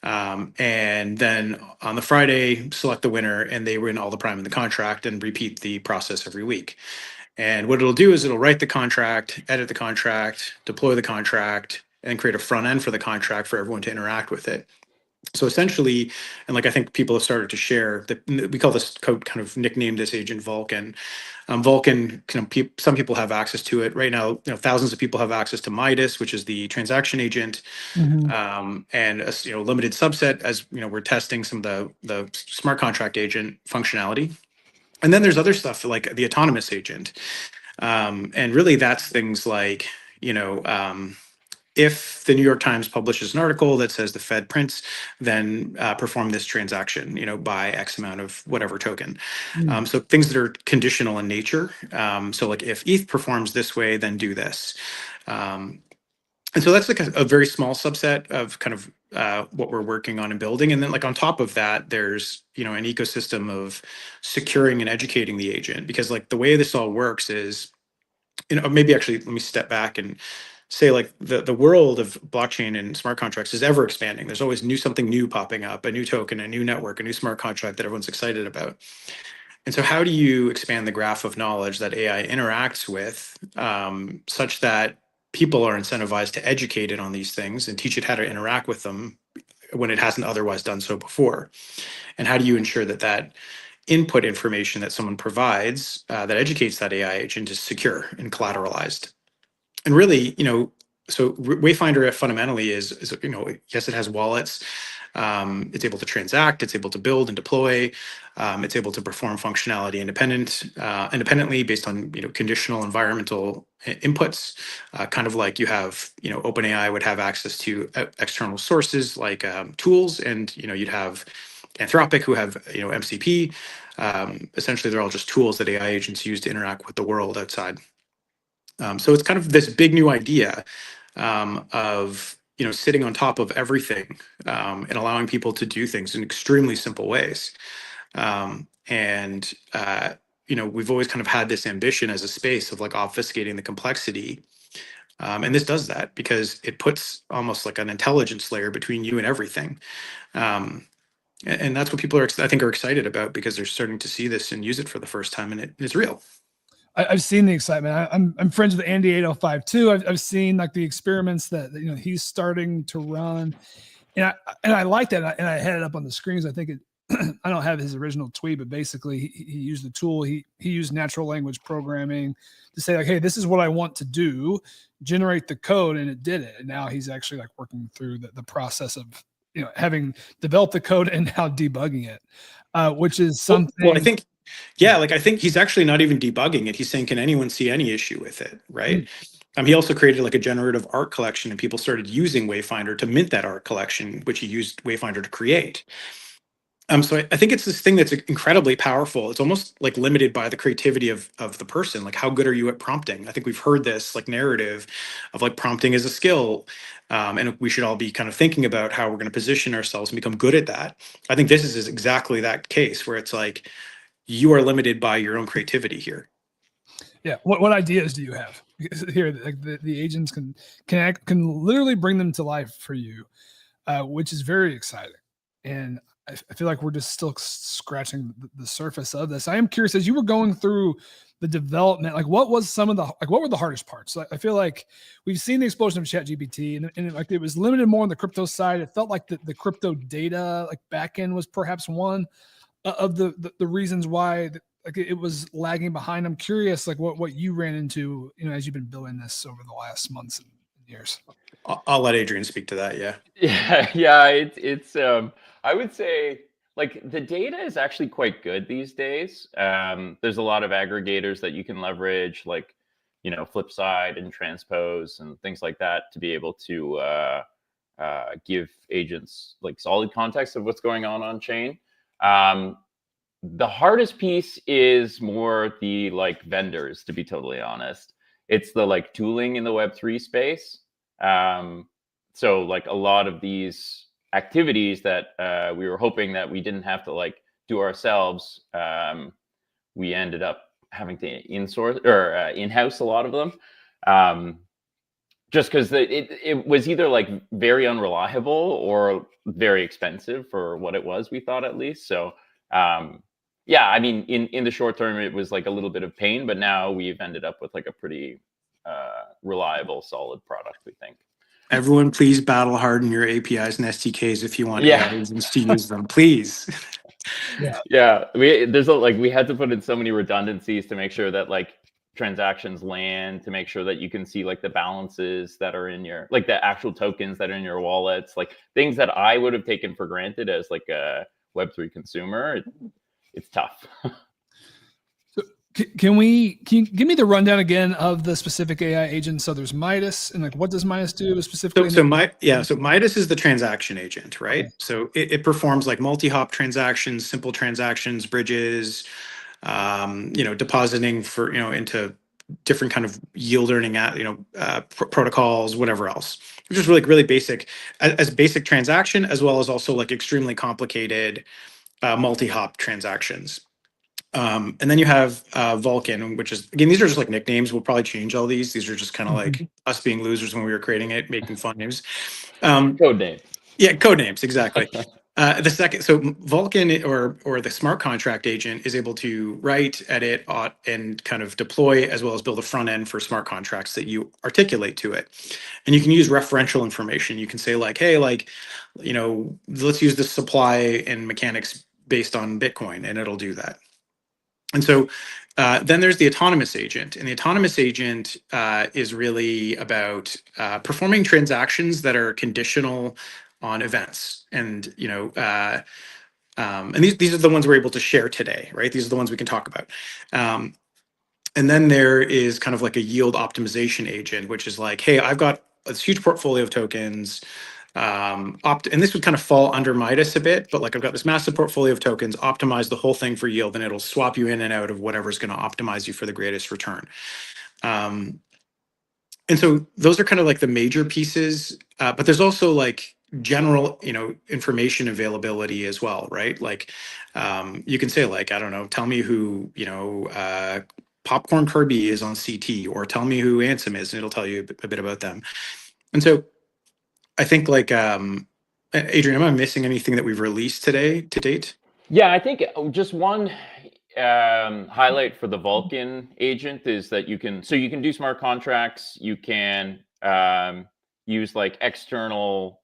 And then on the Friday, select the winner and they win all the Prime in the contract and repeat the process every week. And what it'll do is it'll write the contract, edit the contract, deploy the contract, and create a front end for the contract for everyone to interact with it. So essentially, and like I think people have started to share that we call this code, kind of nicknamed this agent Vulcan. Vulcan, some people have access to it right now. Thousands of people have access to Midas, which is the transaction agent, and a limited subset as we're testing some of the smart contract agent functionality. And then there's other stuff like the autonomous agent, and really that's things like if the New York Times publishes an article that says the Fed prints, then perform this transaction, by X amount of whatever token. So things that are conditional in nature. So like if ETH performs this way, then do this. And so that's like a very small subset of kind of what we're working on and building. And then like on top of that, there's, an ecosystem of securing and educating the agent, because like the way this all works is, maybe actually let me step back and say like the world of blockchain and smart contracts is ever expanding. There's always something new popping up, a new token, a new network, a new smart contract that everyone's excited about. And so how do you expand the graph of knowledge that AI interacts with, such that people are incentivized to educate it on these things and teach it how to interact with them when it hasn't otherwise done so before? And how do you ensure that input information that someone provides that educates that AI agent is secure and collateralized? And really, so Wayfinder fundamentally is yes, it has wallets. It's able to transact, it's able to build and deploy, it's able to perform functionality independently based on conditional environmental inputs, kind of like you have OpenAI would have access to external sources like tools, and you'd have Anthropic who have MCP. Essentially, they're all just tools that AI agents use to interact with the world outside. So it's kind of this big new idea of sitting on top of everything, and allowing people to do things in extremely simple ways. And we've always kind of had this ambition as a space of like obfuscating the complexity. And this does that because it puts almost like an intelligence layer between you and everything. And that's what people I think are excited about, because they're starting to see this and use it for the first time, and it's real. I've seen the excitement. I'm friends with Andy 805 too. I've seen like the experiments that he's starting to run, and I like that. And I had it up on the screens. I think it. I don't have his original tweet, but basically he used the tool. He used natural language programming to say like, hey, this is what I want to do, generate the code, and it did it. And now he's actually like working through the process of having developed the code and now debugging it, which is something. Well, I think. Yeah, like I think he's actually not even debugging it. He's saying, can anyone see any issue with it, right? He also created like a generative art collection, and people started using Wayfinder to mint that art collection, which he used Wayfinder to create. So I think it's this thing that's incredibly powerful. It's almost like limited by the creativity of the person. Like, how good are you at prompting? I think we've heard this like narrative of like prompting as a skill. And we should all be kind of thinking about how we're going to position ourselves and become good at that. I think this is exactly that case where it's like, you are limited by your own creativity here. Yeah. What ideas do you have here? Like the agents can literally bring them to life for you, which is very exciting. And I feel like we're just still scratching the surface of this. I am curious, as you were going through the development, like what were the hardest parts? I feel like we've seen the explosion of ChatGPT, and like it was limited more on the crypto side. It felt like the crypto data like backend was perhaps one of the reasons why like it was lagging behind. I'm curious like what you ran into as you've been building this over the last months and years. I'll let Adrian speak to that. Yeah. It's I would say like the data is actually quite good these days. There's a lot of aggregators that you can leverage, like Flipside and Transpose and things like that, to be able to give agents like solid context of what's going on chain. The hardest piece is more the like vendors, to be totally honest. It's the like tooling in the Web3 space. So like a lot of these activities that we were hoping that we didn't have to like do ourselves, we ended up having to in-source or in-house a lot of them. Just because it was either like very unreliable or very expensive for what it was, we thought at least. So yeah, I mean, in the short term, it was like a little bit of pain, but now we've ended up with like a pretty reliable, solid product, we think. Everyone, please battle harden your APIs and SDKs if you want Yeah. AI agents to use them, please. Yeah, we had to put in so many redundancies to make sure that like transactions land, to make sure that you can see like the balances that are in your, like the actual tokens that are in your wallets, like things that I would have taken for granted as like a Web3 consumer. It's tough. Can you give me the rundown again of the specific AI agents? So there's Midas, and like what does Midas do specifically? So Midas is the transaction agent, right? Okay. So it performs like multi-hop transactions, simple transactions, bridges, depositing for, into different kind of yield earning, protocols, whatever else, which is really basic as basic transaction, as well as also like extremely complicated multi-hop transactions. And then you have Vulcan, which is, again, these are just like nicknames. We'll probably change all these. These are just kind of like us being losers when we were creating it, making fun names. Code name. Yeah, code names, exactly. So Vulcan or the smart contract agent is able to write, edit, and kind of deploy, as well as build a front end for smart contracts that you articulate to it. And you can use referential information. You can say like, hey, like, let's use the supply and mechanics based on Bitcoin, and it'll do that. And so then there's the autonomous agent, and the autonomous agent is really about performing transactions that are conditional on events. And and these are the ones we're able to share today, right? These are the ones we can talk about. And then there is kind of like a yield optimization agent, which is like, hey, I've got this huge portfolio of tokens. And this would kind of fall under Midas a bit, but like I've got this massive portfolio of tokens, optimize the whole thing for yield, and it'll swap you in and out of whatever's going to optimize you for the greatest return. And so those are kind of like the major pieces, but there's also like general, information availability as well, right? Like you can say like, I don't know, tell me who, Popcorn Kirby is on CT, or tell me who Ansem is, and it'll tell you a bit about them. And so I think like, Adrian, am I missing anything that we've released today to date? Yeah, I think just one highlight for the Vulcan agent is that you can do smart contracts. You can use like external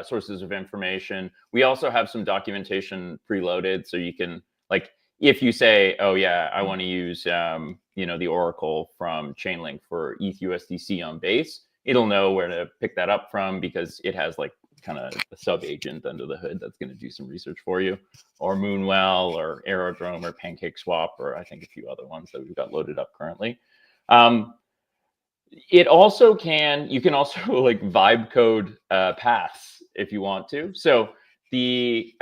sources of information. We also have some documentation preloaded, so you can like, if you say, oh yeah, I want to use the Oracle from Chainlink for ETH USDC on base, it'll know where to pick that up from, because it has like kind of a sub agent under the hood that's going to do some research for you, or Moonwell or Aerodrome or PancakeSwap, or I think a few other ones that we've got loaded up currently. You can also like vibe code paths if you want to. So the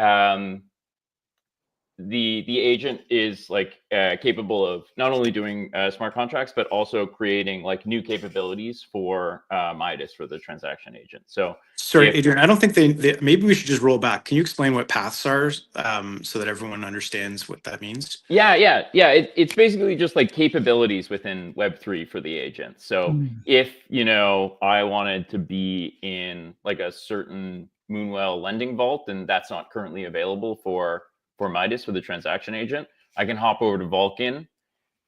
agent is like capable of not only doing smart contracts, but also creating like new capabilities for Midas, for the transaction agent. So sorry, Adrian, I don't think they maybe we should just roll back. Can you explain what paths are, so that everyone understands what that means? Yeah. It's basically just like capabilities within Web3 for the agent. So if I wanted to be in like a certain Moonwell lending vault, and that's not currently available for Midas, for the transaction agent, I can hop over to Vulcan,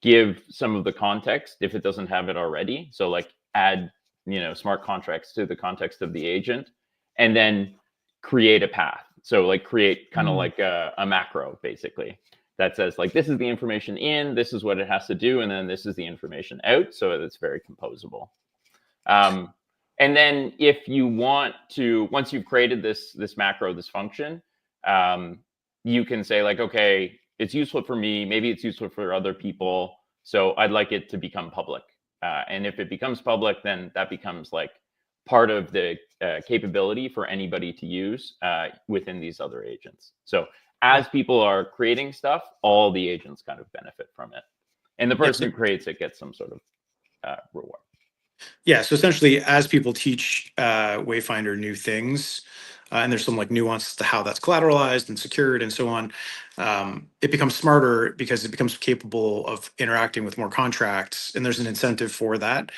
give some of the context if it doesn't have it already. So like add, smart contracts to the context of the agent, and then create a path. So like create kind of like a macro basically that says like, this is the information in, this is what it has to do, and then this is the information out. So it's very composable. And then if you want to, once you've created this macro, this function, you can say like, okay, it's useful for me, maybe it's useful for other people, so I'd like it to become public. And if it becomes public, then that becomes like part of the capability for anybody to use within these other agents. So as people are creating stuff, all the agents kind of benefit from it. And the person who creates it gets some sort of reward. Yeah, so essentially, as people teach Wayfinder new things, and there's some like nuance to how that's collateralized and secured and so on, it becomes smarter because it becomes capable of interacting with more contracts, and there's an incentive for that,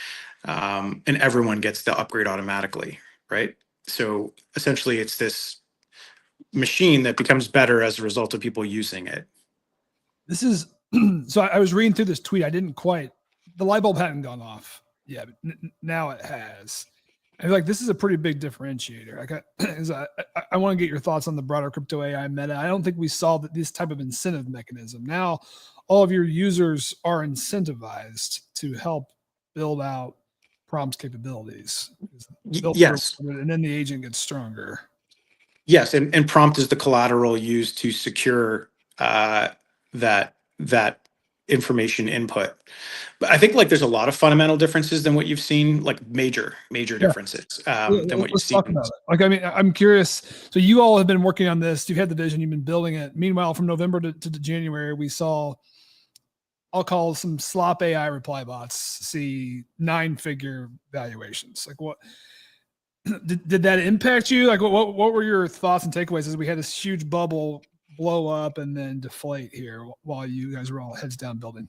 and everyone gets the upgrade automatically, right? So essentially, it's this machine that becomes better as a result of people using it. This is so I was reading through this tweet. I didn't quite, the light bulb hadn't gone off. Yeah, but now it has. I feel like this is a pretty big differentiator. I want to get your thoughts on the broader crypto AI meta. I don't think we saw this type of incentive mechanism. Now, all of your users are incentivized to help build out Prompt's capabilities. Yes. And then the agent gets stronger. Yes, and Prompt is the collateral used to secure that information input. But I think like there's a lot of fundamental differences than what you've seen, like major differences than what you've seen. Let's talk about it. Like, I mean, I'm curious. So you all have been working on this. You've had the vision. You've been building it. Meanwhile, from November to January, we saw, I'll call some slop AI reply bots see 9-figure valuations. Like, what did that impact you? Like, what were your thoughts and takeaways as we had this huge bubble blow up and then deflate here while you guys were all heads down building?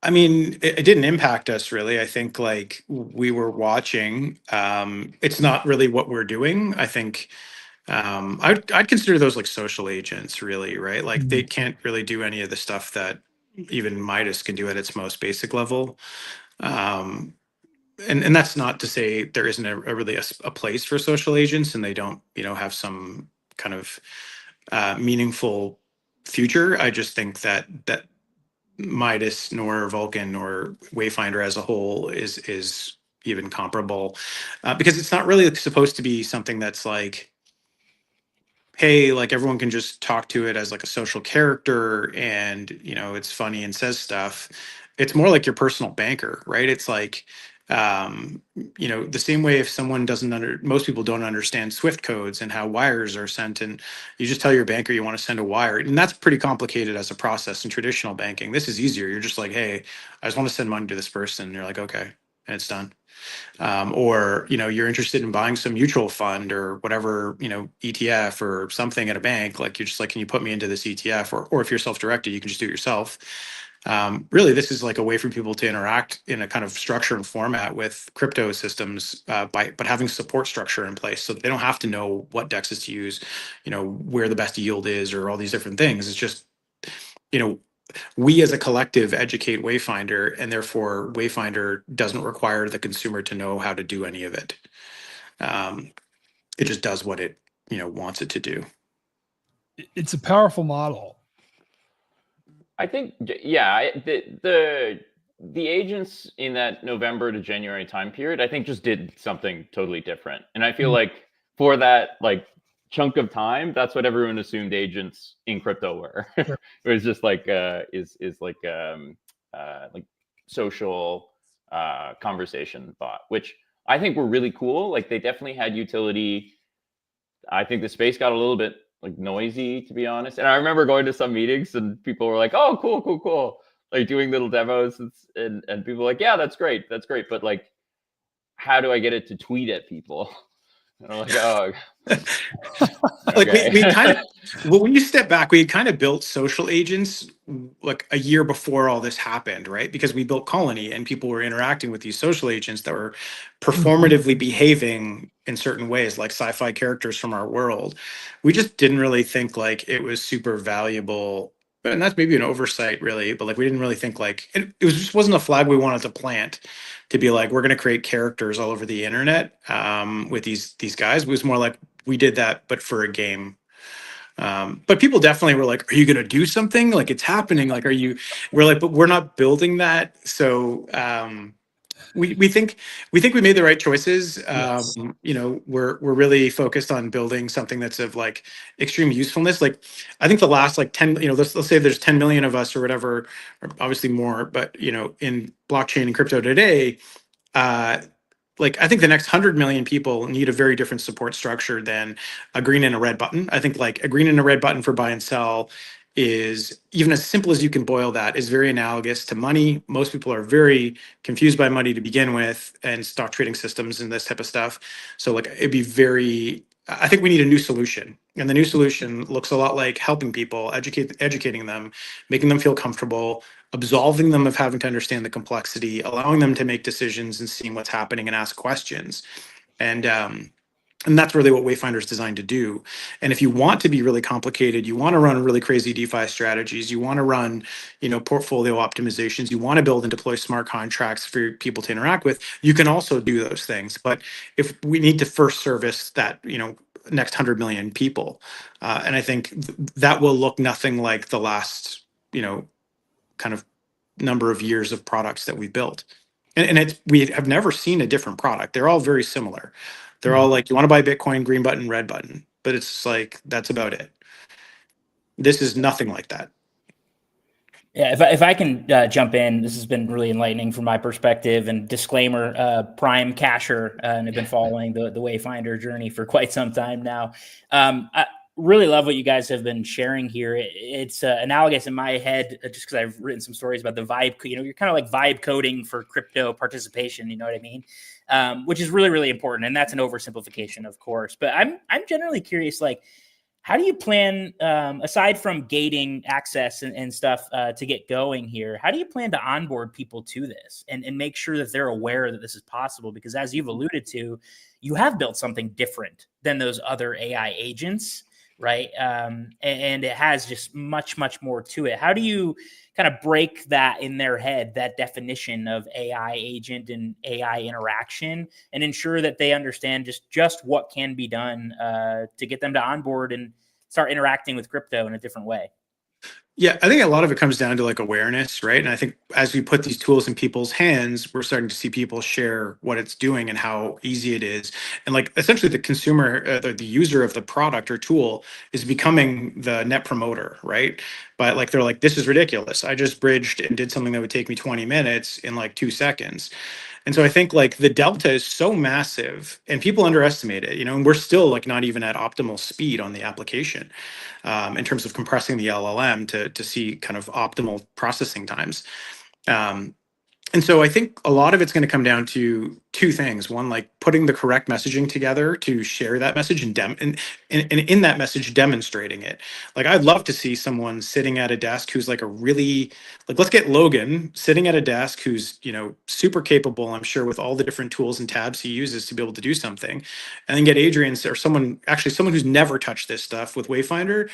I mean, it didn't impact us really. I think like we were watching. It's not really what we're doing. I think I'd consider those like social agents, really, right? Like they can't really do any of the stuff that even Midas can do at its most basic level. And that's not to say there isn't really a place for social agents, and they don't, have some kind of meaningful future. I just think that Midas nor Vulcan nor Wayfinder as a whole is even comparable, because it's not really supposed to be something that's like, hey, like everyone can just talk to it as like a social character and it's funny and says stuff. It's more like your personal banker, right? It's like the same way if someone most people don't understand Swift codes and how wires are sent, and you just tell your banker you want to send a wire, and that's pretty complicated as a process in traditional banking. This is easier. You're just like, hey, I just want to send money to this person. And you're like, okay, and it's done. Or you're interested in buying some mutual fund or whatever, ETF or something at a bank. Like you're just like, can you put me into this ETF? Or if you're self-directed, you can just do it yourself. Really, this is like a way for people to interact in a kind of structure and format with crypto systems, but having support structure in place, so they don't have to know what dexes to use, where the best yield is, or all these different things. It's just, we as a collective educate Wayfinder, and therefore Wayfinder doesn't require the consumer to know how to do any of it. It just does what it wants it to do. It's a powerful model. I think, yeah, the agents in that November to January time period, I think just did something totally different. And I feel like for that like chunk of time, that's what everyone assumed agents in crypto were. It was just like like social conversation bot, which I think were really cool. Like they definitely had utility. I think the space got a little bit like noisy, to be honest. And I remember going to some meetings and people were like, oh, cool. Like doing little demos and people were like, yeah, that's great. But like, how do I get it to tweet at people? And I'm like, oh. Like we kind of, well, when you step back, we kind of built social agents like a year before all this happened, right? Because we built Colony and people were interacting with these social agents that were performatively behaving in certain ways, like sci-fi characters from our world. We just didn't really think like it was super valuable. And that's maybe an oversight, really, but like we didn't really think like just wasn't a flag we wanted to plant to be like, we're going to create characters all over the internet with these guys. It was more like we did that, but for a game. But people definitely were like, are you going to do something? Like it's happening. Like, we're like, but we're not building that. So we think we made the right choices. Yes. We're really focused on building something that's of like extreme usefulness. Like I think the last like 10, let's say there's 10 million of us or whatever, or obviously more, but in blockchain and crypto today, like I think the next 100 million people need a very different support structure than a green and a red button. I think like a green and a red button for buy and sell is, even as simple as you can boil that, is very analogous to money. Most people are very confused by money to begin with, and stock trading systems and this type of stuff. So like I think we need a new solution. And the new solution looks a lot like helping people, educating them, making them feel comfortable, absolving them of having to understand the complexity, allowing them to make decisions and seeing what's happening and ask questions. And And that's really what Wayfinder is designed to do. And if you want to be really complicated, you want to run really crazy DeFi strategies, you want to run, portfolio optimizations, you want to build and deploy smart contracts for people to interact with, you can also do those things. But if we need to first service that, next 100 million people, and I think that will look nothing like the last, kind of number of years of products that we've built. And we have never seen a different product. They're all very similar. They're all like, you want to buy Bitcoin, green button, red button, but it's like, that's about it. This is nothing like that. Yeah, if I can jump in, this has been really enlightening from my perspective. And disclaimer, prime casher, and I've been following the Wayfinder journey for quite some time now. I really love what you guys have been sharing here. It's analogous in my head, just because I've written some stories about the vibe. You're kind of like vibe coding for crypto participation. You know what I mean? Which is really, really important. And that's an oversimplification, of course. But I'm generally curious, like, how do you plan, aside from gating access and stuff to get going here, how do you plan to onboard people to this and make sure that they're aware that this is possible? Because as you've alluded to, you have built something different than those other AI agents, right? And it has just much, much more to it. How do you kind of break that in their head, that definition of AI agent and AI interaction, and ensure that they understand just what can be done to get them to onboard and start interacting with crypto in a different way? Yeah, I think a lot of it comes down to like awareness, right? And I think as we put these tools in people's hands, we're starting to see people share what it's doing and how easy it is. And like essentially the consumer, the user of the product or tool is becoming the net promoter, right? But like they're like, this is ridiculous. I just bridged and did something that would take me 20 minutes in like 2 seconds. And so I think like the delta is so massive and people underestimate it, and we're still like not even at optimal speed on the application in terms of compressing the LLM to see kind of optimal processing times. And so I think a lot of it's going to come down to 2 things. One, like putting the correct messaging together to share that message and in that message demonstrating it. Like I'd love to see someone sitting at a desk who's like let's get Logan sitting at a desk who's, super capable, I'm sure, with all the different tools and tabs he uses to be able to do something. And then get Adrian or someone who's never touched this stuff with Wayfinder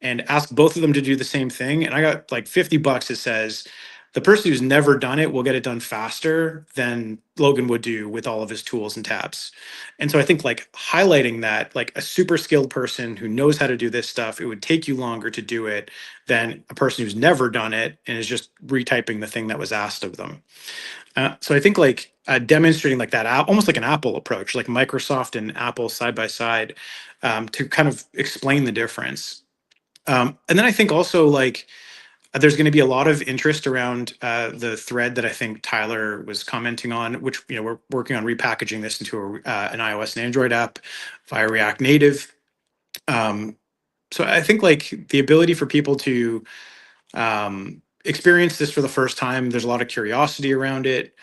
and ask both of them to do the same thing. And I got like $50 that says, the person who's never done it will get it done faster than Logan would do with all of his tools and tabs. And so I think like highlighting that, like a super skilled person who knows how to do this stuff, it would take you longer to do it than a person who's never done it and is just retyping the thing that was asked of them. So I think like demonstrating like that almost like an Apple approach, like Microsoft and Apple side by side, to kind of explain the difference. And then I think also like, there's going to be a lot of interest around the thread that I think Tyler was commenting on, which we're working on repackaging this into an iOS and Android app via React Native. So I think like the ability for people to experience this for the first time, there's a lot of curiosity around it.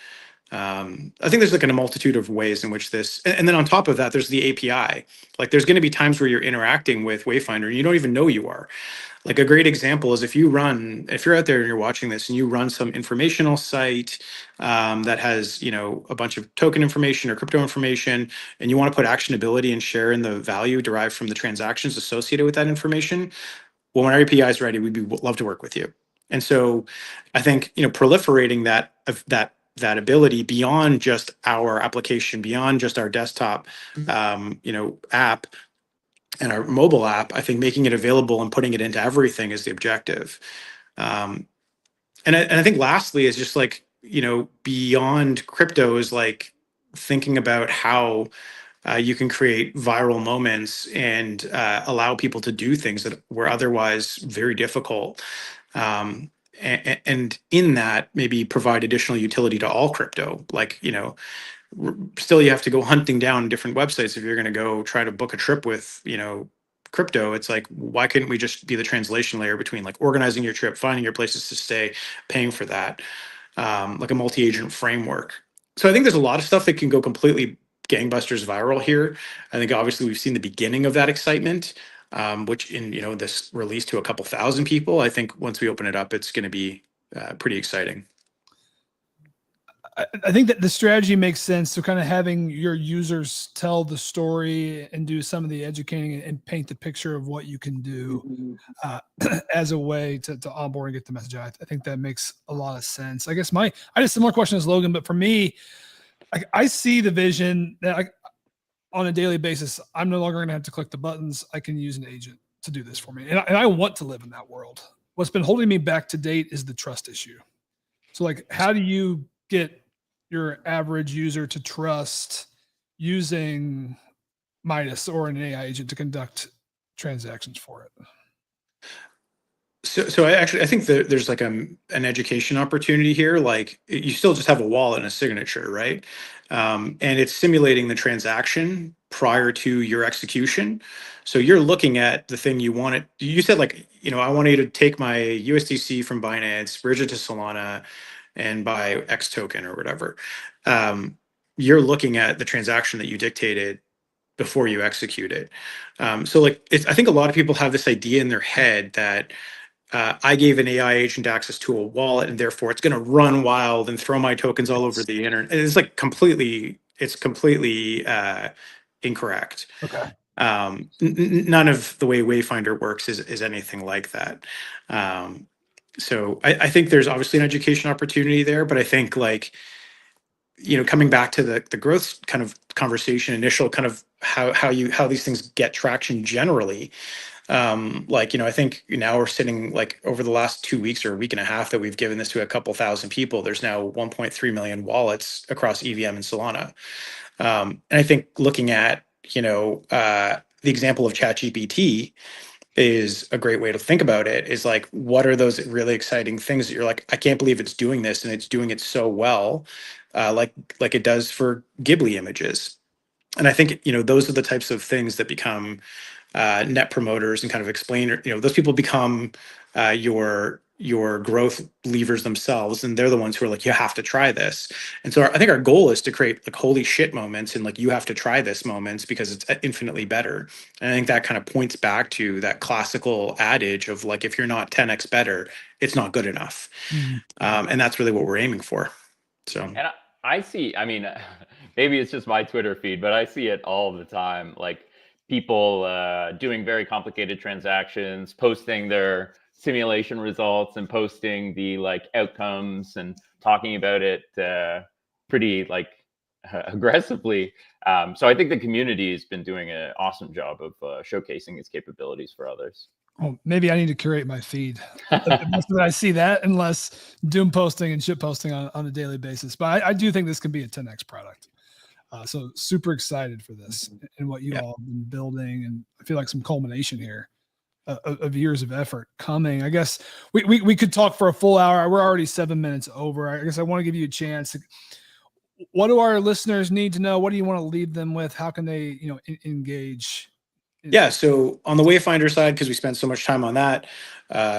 I think there's like a multitude of ways in which this, and then on top of that, there's the API. Like there's going to be times where you're interacting with Wayfinder and you don't even know you are. Like a great example is if you're out there and you're watching this and you run some informational site that has, a bunch of token information or crypto information, and you want to put actionability and share in the value derived from the transactions associated with that information. Well, when our API is ready, we'd love to work with you. And so I think, proliferating that ability beyond just our application, beyond just our desktop, app, and our mobile app, I think making it available and putting it into everything is the objective. And I think lastly is just like, beyond crypto is like thinking about how you can create viral moments and allow people to do things that were otherwise very difficult. And in that, maybe provide additional utility to all crypto. Like, still you have to go hunting down different websites if you're going to go try to book a trip with crypto. It's like, why couldn't we just be the translation layer between like organizing your trip, finding your places to stay, paying for that, like a multi-agent framework. So I think there's a lot of stuff that can go completely gangbusters viral here. I think obviously we've seen the beginning of that excitement, which in this release to a couple thousand people. I think once we open it up, it's going to be pretty exciting. I think that the strategy makes sense. So kind of having your users tell the story and do some of the educating and paint the picture of what you can do as a way to onboard and get the message out. I think that makes a lot of sense. I guess I had a similar question as Logan, but for me, I see the vision that on a daily basis, I'm no longer going to have to click the buttons. I can use an agent to do this for me. And I want to live in that world. What's been holding me back to date is the trust issue. So like, how do you get your average user to trust using Midas or an AI agent to conduct transactions for it? So I think that there's like an education opportunity here. Like you still just have a wallet and a signature, right? And it's simulating the transaction prior to your execution. So you're looking at the thing you want it. You said like, I want you to take my USDC from Binance, bridge it to Solana, and buy X token or whatever. You're looking at the transaction that you dictated before you execute it. So like, I think a lot of people have this idea in their head that I gave an AI agent access to a wallet and therefore it's going to run wild and throw my tokens all over the internet. And it's like completely incorrect. Okay. None of the way Wayfinder works is anything like that. So I think there's obviously an education opportunity there, but I think like, coming back to the growth kind of conversation, initial kind of how these things get traction generally. I think now we're sitting like over the last 2 weeks or a week and a half that we've given this to a couple thousand people. There's now 1.3 million wallets across EVM and Solana. And I think looking at, the example of ChatGPT is a great way to think about it, is like, what are those really exciting things that you're like, I can't believe it's doing this and it's doing it so well, like it does for Ghibli images. And I think, those are the types of things that become net promoters and kind of explain, those people become your growth levers themselves, and they're the ones who are like, you have to try this. And so I think our goal is to create like holy shit moments and like, you have to try this moments because it's infinitely better. And I think that kind of points back to that classical adage of like, if you're not 10x better, it's not good enough. And that's really what we're aiming for. So and I see, maybe it's just my Twitter feed, but I see it all the time. Like people doing very complicated transactions, posting their simulation results and posting the like outcomes and talking about it pretty like aggressively. So I think the community has been doing an awesome job of showcasing its capabilities for others. Well, maybe I need to curate my feed. I see that unless doom posting and shit posting on a daily basis. But I do think this can be a 10x product. So super excited for this and what you all have been building. And I feel like some culmination here of years of effort coming. I guess we could talk for a full hour. We're already 7 minutes over. I guess I want to give you a chance. What do our listeners need to know? What do you want to leave them with? How can they, engage? Yeah, so on the Wayfinder side, because we spent so much time on that,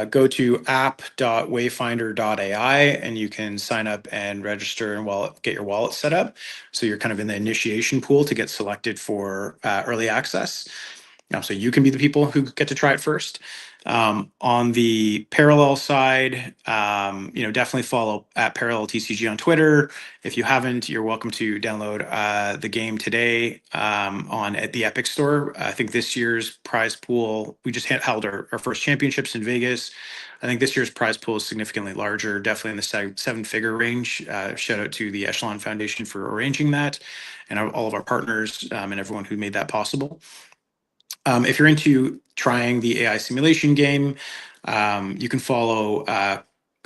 go to app.wayfinder.ai and you can sign up and register and get your wallet set up. So you're kind of in the initiation pool to get selected for early access. So you can be the people who get to try it first. On the Parallel side, definitely follow at Parallel TCG on Twitter. If you haven't, you're welcome to download the game today at the Epic Store. I think this year's prize pool, we just held our first championships in Vegas. I think this year's prize pool is significantly larger, definitely in the seven-figure range. Shout out to the Echelon Foundation for arranging that, and all of our partners and everyone who made that possible. If you're into trying the AI simulation game, you can follow, I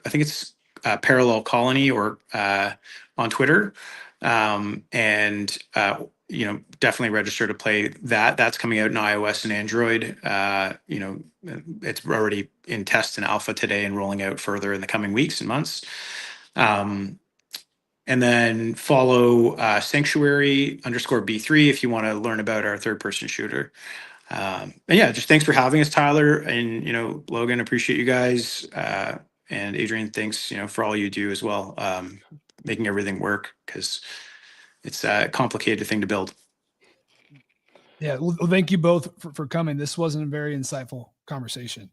think it's Parallel Colony or on Twitter, and definitely register to play that. That's coming out in iOS and Android. It's already in test and alpha today and rolling out further in the coming weeks and months. And then follow Sanctuary_B3 if you want to learn about our third-person shooter. And yeah, just thanks for having us, Tyler, and Logan, appreciate you guys, and Adrian, thanks for all you do as well, making everything work, because it's a complicated thing to build. Yeah, well, thank you both for coming. This wasn't a very insightful conversation.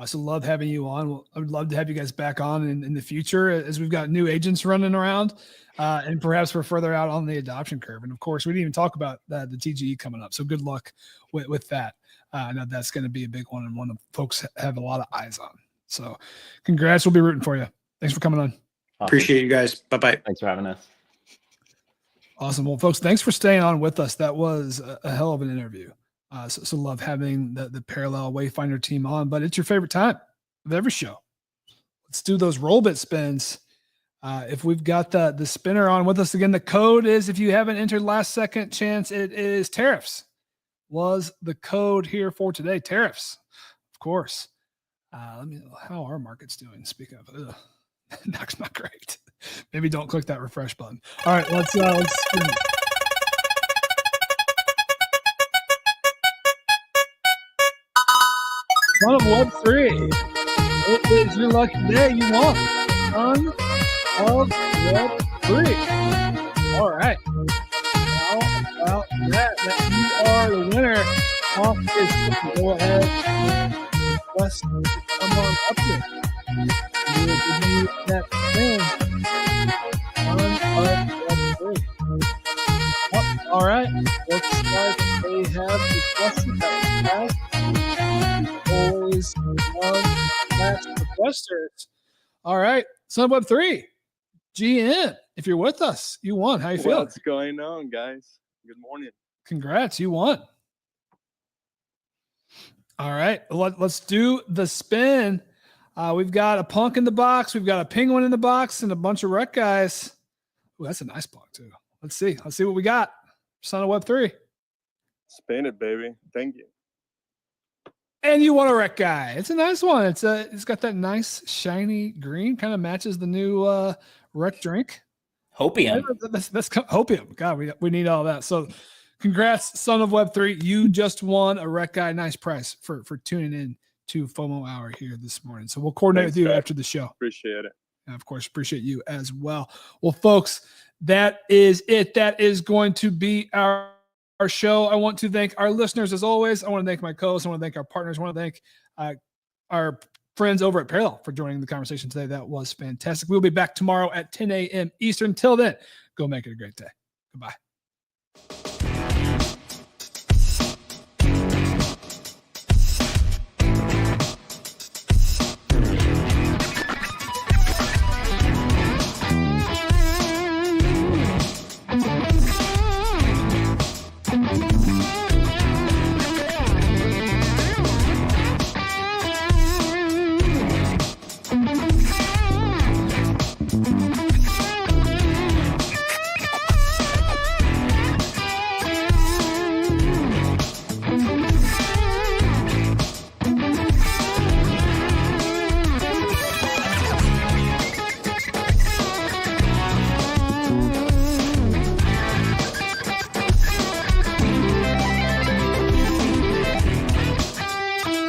So love having you on. I would love to have you guys back on in the future as we've got new agents running around, and perhaps we're further out on the adoption curve. And of course, we didn't even talk about the TGE coming up. So good luck with that. I know that's going to be a big one and one that folks have a lot of eyes on. So congrats. We'll be rooting for you. Thanks for coming on. Awesome. Appreciate you guys. Bye-bye. Thanks for having us. Awesome. Well, folks, thanks for staying on with us. That was a hell of an interview. So love having the Parallel Wayfinder team on, but it's your favorite time of every show. Let's do those roll bit spins. If we've got the spinner on with us again, the code is, if you haven't entered last second chance, it is Tariffs was the code here for today. Tariffs, of course. How are markets doing? Speaking of, that's not great. Maybe don't click that refresh button. All right, let's spin it. Son of Web3. It is your lucky day. You won. Son of Web3. All right. How about that you are the winner off this. Go ahead and request to come on up here. We will give you that thing. Son of Web3. Oh, all right. Looks like they have requested that. Always love fast requesters. All right, Son of Web3, GM. If you're with us, you won. How you feeling? What's going on, guys? Good morning. Congrats, you won. All right, let's do the spin. We've got a punk in the box, we've got a penguin in the box, and a bunch of rec guys. Ooh, that's a nice block too. Let's see what we got. Son of Web3. Spin it, baby. Thank you. And you want a rec guy. It's a nice one. It's got that nice shiny green, kind of matches the new rec drink. Hopium. That's Hopium. God, we need all that. So congrats, Son of Web3. You just won a rec guy. Nice price for tuning in to FOMO Hour here this morning. So we'll coordinate with you after the show. Appreciate it. And of course, appreciate you as well. Well, folks, that is it. That is going to be our show. I want to thank our listeners as always. I want to thank my co-hosts. I want to thank our partners. I want to thank our friends over at Parallel for joining the conversation today. That was fantastic. We'll be back tomorrow at 10 a.m. Eastern. Till then, go make it a great day. Goodbye.